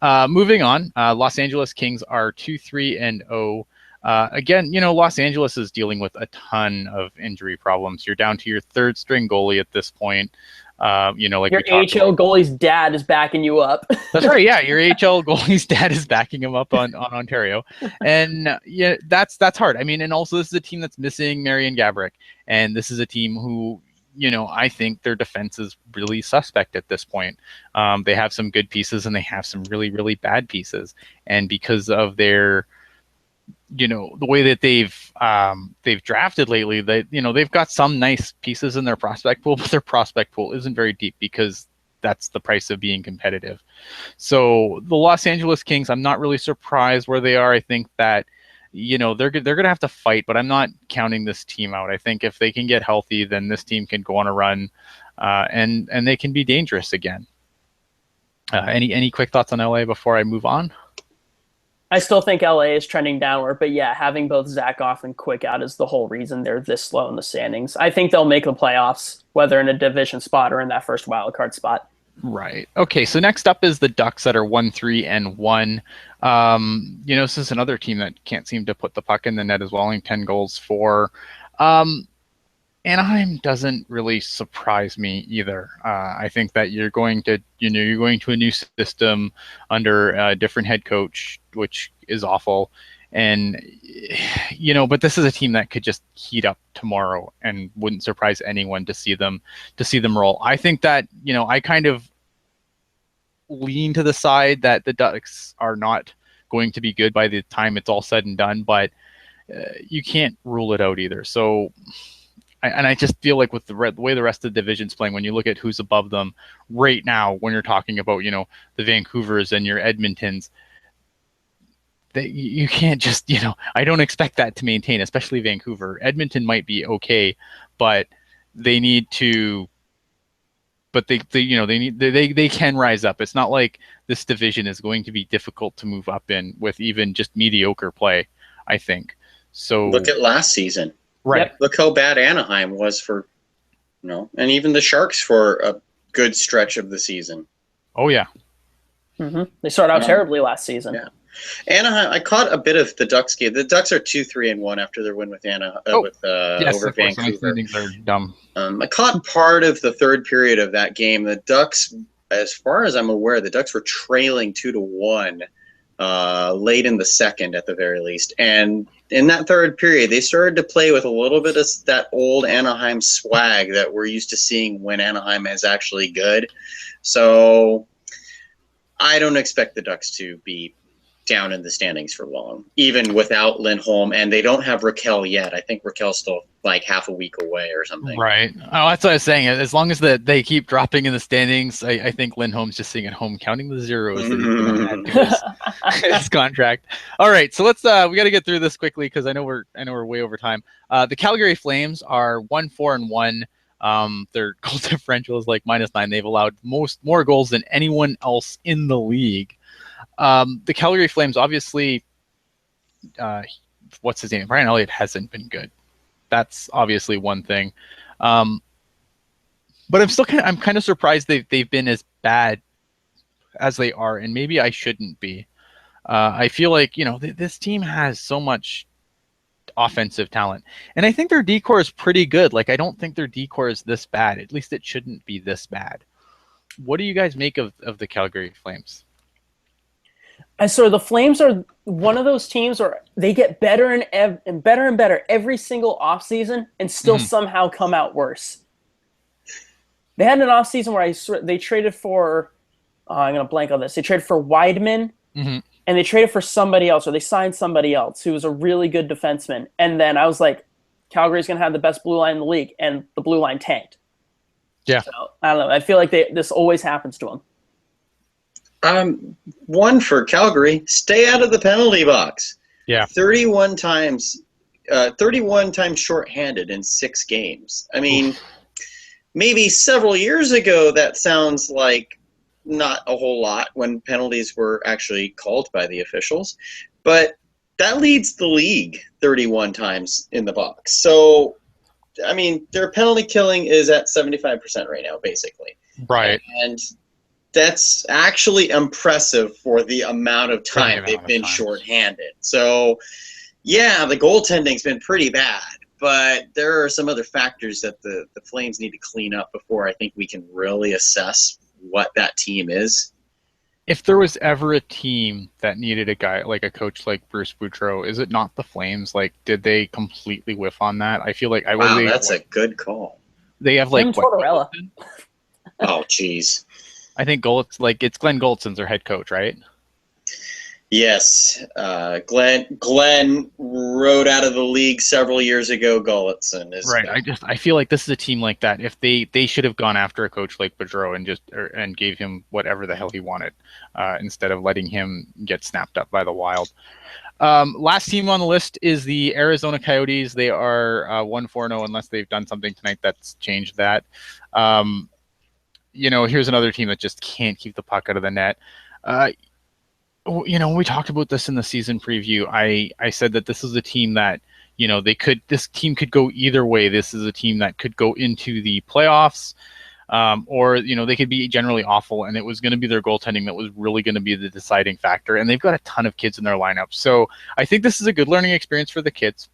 Moving on, Los Angeles Kings are 2-3-0. Again, Los Angeles is dealing with a ton of injury problems. You're down to your third string goalie at this point. Like your AHL goalie's dad is backing you up. That's right. Yeah, your AHL goalie's dad is backing him up on Ontario, and yeah, that's hard. I mean, and also this is a team that's missing Marian Gaborik, and this is a team who, I think their defense is really suspect at this point. They have some good pieces and they have some really, really bad pieces, and because of their the way that they've drafted lately, they've got some nice pieces in their prospect pool, but their prospect pool isn't very deep, because that's the price of being competitive. So the Los Angeles Kings, I'm not really surprised where they are. I think that they're going to have to fight, but I'm not counting this team out. I think if they can get healthy, then this team can go on a run, and they can be dangerous again. Any quick thoughts on LA before I move on? I still think LA is trending downward, but yeah, having both Zach off and Quick out is the whole reason they're this low in the standings. I think they'll make the playoffs, whether in a division spot or in that first wild card spot. Right. Okay, so next up is the Ducks that are 1-3-1. This is another team that can't seem to put the puck in the net as well, only 10 goals for. Anaheim doesn't really surprise me either. I think that you're going to a new system under a different head coach, which is awful. And, but this is a team that could just heat up tomorrow and wouldn't surprise anyone to see them roll. I think that, I kind of lean to the side that the Ducks are not going to be good by the time it's all said and done, but you can't rule it out either. So, I just feel like with the way the rest of the division's playing, when you look at who's above them right now, when you're talking about, the Vancouvers and your Edmontons, you can't just, I don't expect that to maintain, especially Vancouver. Edmonton might be okay, but they need to, but they can rise up. It's not like this division is going to be difficult to move up in with even just mediocre play, I think. So look at last season. Right. Yep. Look how bad Anaheim was for, and even the Sharks for a good stretch of the season. Oh, yeah. Mm-hmm. They started out terribly last season. Yeah. Anaheim, I caught a bit of the Ducks game. The Ducks are 2-3-1 after their win with over Vancouver. They're dumb. I caught part of the third period of that game. The Ducks as far as I'm aware, the Ducks were trailing 2-1 late in the second at the very least. And in that third period, they started to play with a little bit of that old Anaheim swag that we're used to seeing when Anaheim is actually good. So I don't expect the Ducks to be down in the standings for long, even without Lindholm, and they don't have Raquel yet. I think Raquel's still like half a week away or something. Right. Oh, that's what I was saying. As long as they keep dropping in the standings, I think Lindholm's just sitting at home counting the zeros that he's going to add to his contract. All right, so let's we got to get through this quickly because I know we're way over time. The Calgary Flames are 1-4-1. Their goal differential is like -9. They've allowed more goals than anyone else in the league. The Calgary Flames, obviously, what's his name? Brian Elliott hasn't been good. That's obviously one thing. But I'm kind of surprised they've been as bad as they are, and maybe I shouldn't be. I feel like, this team has so much offensive talent, and I think their decor is pretty good. Like, I don't think their decor is this bad. At least it shouldn't be this bad. What do you guys make of the Calgary Flames? So the Flames are one of those teams where they get better and better and better every single offseason and still somehow come out worse. They had an offseason where they traded for, I'm going to blank on this. They traded for Weidman, and they traded for somebody else, or they signed somebody else who was a really good defenseman. And then I was like, Calgary's going to have the best blue line in the league, and the blue line tanked. Yeah. So, I don't know. I feel like this always happens to them. One for Calgary, stay out of the penalty box. Yeah. 31 times shorthanded in 6 games. I mean, maybe several years ago that sounds like not a whole lot when penalties were actually called by the officials, but that leads the league 31 times in the box. So, I mean, their penalty killing is at 75% right now, basically. Right. And that's actually impressive for the amount of time they've been shorthanded. So, yeah, the goaltending's been pretty bad, but there are some other factors that the Flames need to clean up before I think we can really assess what that team is. If there was ever a team that needed a guy like a coach like Bruce Boudreau, is it not the Flames? Like, did they completely whiff on that? I feel like that's a good call. They have like Tortorella. Oh, jeez. I think it's Glenn Goldson's their head coach, right? Yes, Glenn rode out of the league several years ago. Gulletson is right. I feel like this is a team like that. If they should have gone after a coach like Boudreau and gave him whatever the hell he wanted, instead of letting him get snapped up by the Wild. Last team on the list is the Arizona Coyotes. They are 1-4-0 unless they've done something tonight that's changed that. Here's another team that just can't keep the puck out of the net. We talked about this in the season preview. I said that this is a team that, this team could go either way. This is a team that could go into the playoffs, or, they could be generally awful, and it was going to be their goaltending that was really going to be the deciding factor. And they've got a ton of kids in their lineup. So I think this is a good learning experience for the kids.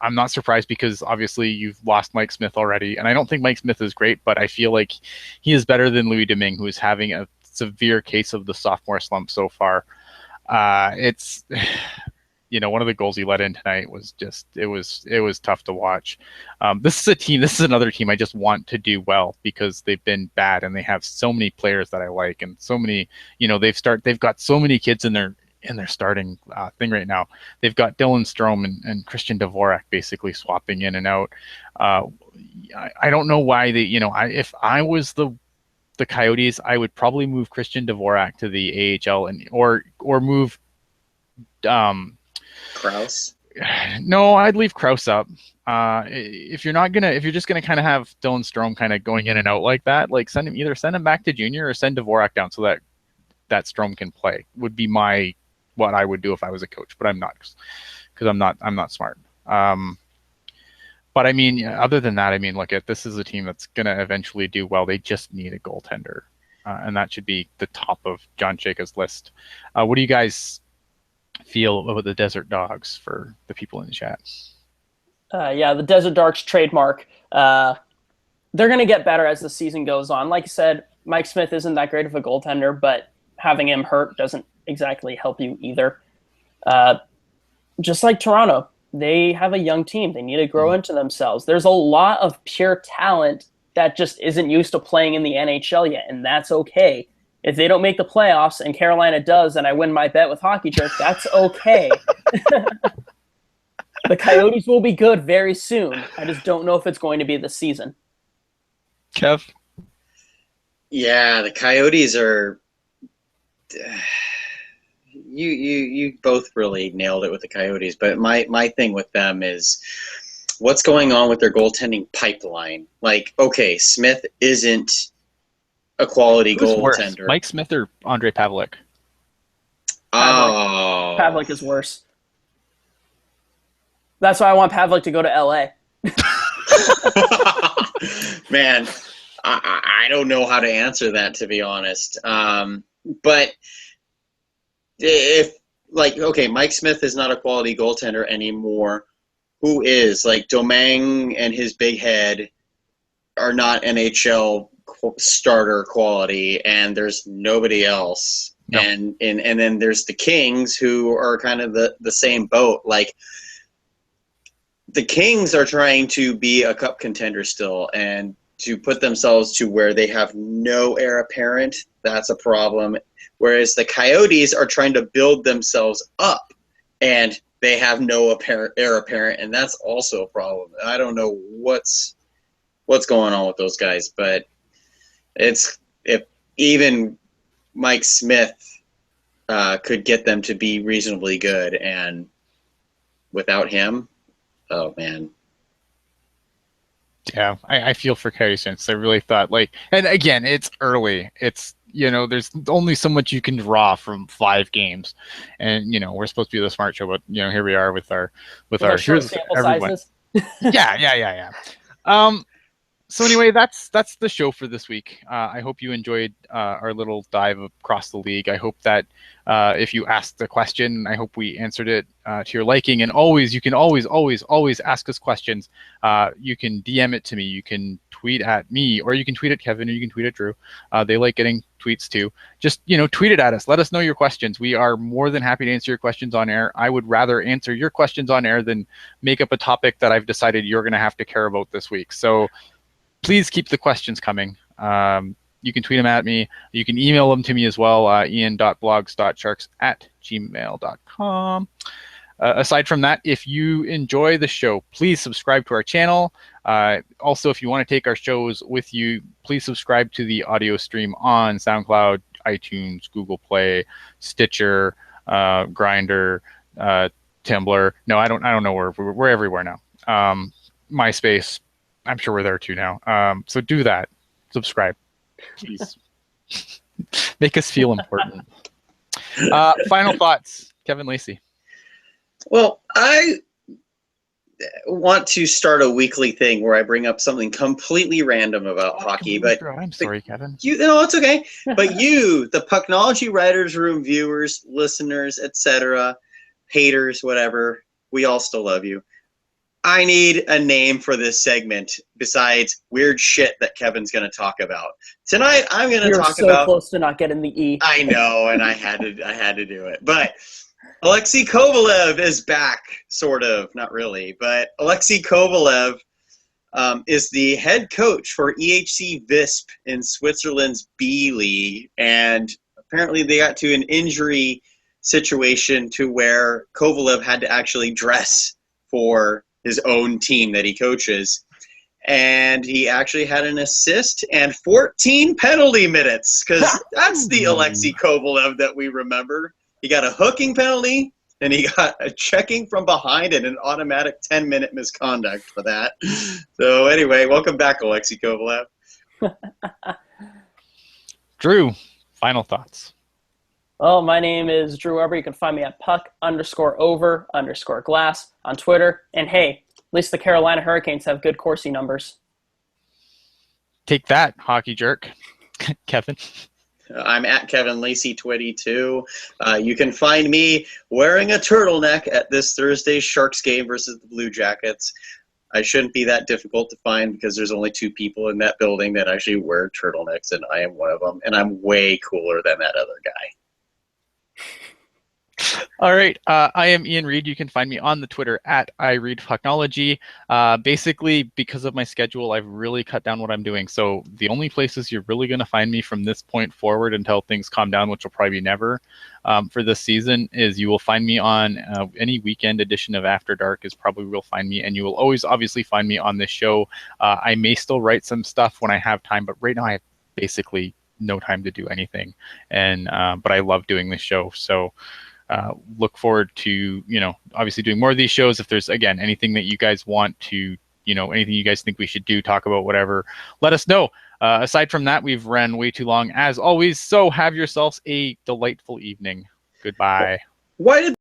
I'm not surprised because obviously you've lost Mike Smith already, and I don't think Mike Smith is great, but I feel like he is better than Louis Domingue, who is having a severe case of the sophomore slump so far. It's one of the goals he let in tonight was just it was tough to watch. This is another team I just want to do well because they've been bad and they have so many players that I like and so many they've got so many kids in their starting thing right now. They've got Dylan Strome and Christian Dvorak basically swapping in and out. I don't know why if I was the Coyotes, I would probably move Christian Dvorak to the AHL or move Krause. No, I'd leave Krause up. If you're just gonna kind of have Dylan Strome kind of going in and out like that, like send him back to junior or send Dvorak down so that Strome can play would be what I would do if I was a coach, but I'm not because I'm not smart. But I mean, other than that, I mean, this is a team that's going to eventually do well. They just need a goaltender, and that should be the top of John Chayka's list. What do you guys feel about the Desert Dogs for the people in the chat? The Desert Dogs trademark. They're going to get better as the season goes on. Like I said, Mike Smith isn't that great of a goaltender, but having him hurt doesn't exactly help you either. Just like Toronto, they have a young team. They need to grow into themselves. There's a lot of pure talent that just isn't used to playing in the NHL yet, and that's okay. If they don't make the playoffs and Carolina does, and I win my bet with Hockey Jerk, that's okay. The Coyotes will be good very soon. I just don't know if it's going to be this season. Kev? Yeah, the Coyotes are. You both really nailed it with the Coyotes, but my thing with them is what's going on with their goaltending pipeline. Like, okay, Smith isn't a quality goaltender. Mike Smith or Andre Pavlik? Oh, Pavlik is worse. That's why I want Pavlik to go to LA. Man, I don't know how to answer that, to be honest. But if, like, okay, Mike Smith is not a quality goaltender anymore, who is? Like, Domingue and his big head are not NHL starter quality, and there's nobody else. No. And then there's the Kings, who are kind of the same boat. Like, the Kings are trying to be a cup contender still, and to put themselves to where they have no heir apparent, that's a problem. Whereas the Coyotes are trying to build themselves up, and they have no heir apparent, and that's also a problem. I don't know what's going on with those guys, but if even Mike Smith could get them to be reasonably good, and without him, oh man. Yeah, I feel for Coyotes since I really thought, like, and again, it's early. It's, there's only so much you can draw from 5 games, and we're supposed to be the smart show, but here we are with our short sample sizes. Yeah. So anyway, that's the show for this week. I hope you enjoyed our little dive across the league. I hope that if you asked a question, I hope we answered it to your liking. And you can always ask us questions. You can DM it to me. You can tweet at me, or you can tweet at Kevin, or you can tweet at Drew. They like getting tweets too. Just tweet it at us. Let us know your questions. We are more than happy to answer your questions on air. I would rather answer your questions on air than make up a topic that I've decided you're going to have to care about this week. So please keep the questions coming. You can tweet them at me. You can email them to me as well, ian.blogs.sharks@gmail.com. Aside from that, if you enjoy the show, please subscribe to our channel. Also, if you want to take our shows with you, please subscribe to the audio stream on SoundCloud, iTunes, Google Play, Stitcher, Grindr, Tumblr. No, I don't know where we're everywhere now. MySpace. I'm sure we're there too now. So do that. Subscribe, please. Make us feel important. Final thoughts, Kevin Lacey. Well, I want to start a weekly thing where I bring up something completely random about hockey. But I'm sorry, Kevin. It's okay. But you, the Pucknology Writers Room viewers, listeners, etc., haters, whatever, we all still love you. I need a name for this segment besides weird shit that Kevin's going to talk about. Tonight, I'm going to talk about... You're so close to not getting the E. I know, and I had to do it. But Alexei Kovalev is back, sort of. Not really. But Alexei Kovalev is the head coach for EHC Visp in Switzerland's B League. And apparently they got to an injury situation to where Kovalev had to actually dress for his own team that he coaches, and he actually had an assist and 14 penalty minutes, because that's the Alexei Kovalev that we remember. He got a hooking penalty, and he got a checking from behind and an automatic 10-minute misconduct for that. So anyway, welcome back, Alexei Kovalev. Drew, final thoughts. Well, my name is Drew Weber. You can find me at puck_over_glass on Twitter. And hey, at least the Carolina Hurricanes have good Corsi numbers. Take that, hockey jerk. Kevin. I'm at Kevin Lacey 22. You can find me wearing a turtleneck at this Thursday's Sharks game versus the Blue Jackets. I shouldn't be that difficult to find because there's only 2 people in that building that actually wear turtlenecks, and I am one of them, and I'm way cooler than that other guy. All right, I am Ian Reed. You can find me on the Twitter at iReadPucknology. Basically, because of my schedule, I've really cut down what I'm doing. So the only places you're really going to find me from this point forward until things calm down, which will probably be never for this season, is you will find me on any weekend edition of After Dark is probably where you'll find me. And you will always obviously find me on this show. I may still write some stuff when I have time, but right now I have basically no time to do anything. And but I love doing this show. So look forward to, obviously doing more of these shows. If there's, again, anything that you guys want to, anything you guys think we should do, talk about, whatever, let us know. Aside from that, we've ran way too long as always. So have yourselves a delightful evening. Goodbye. Why did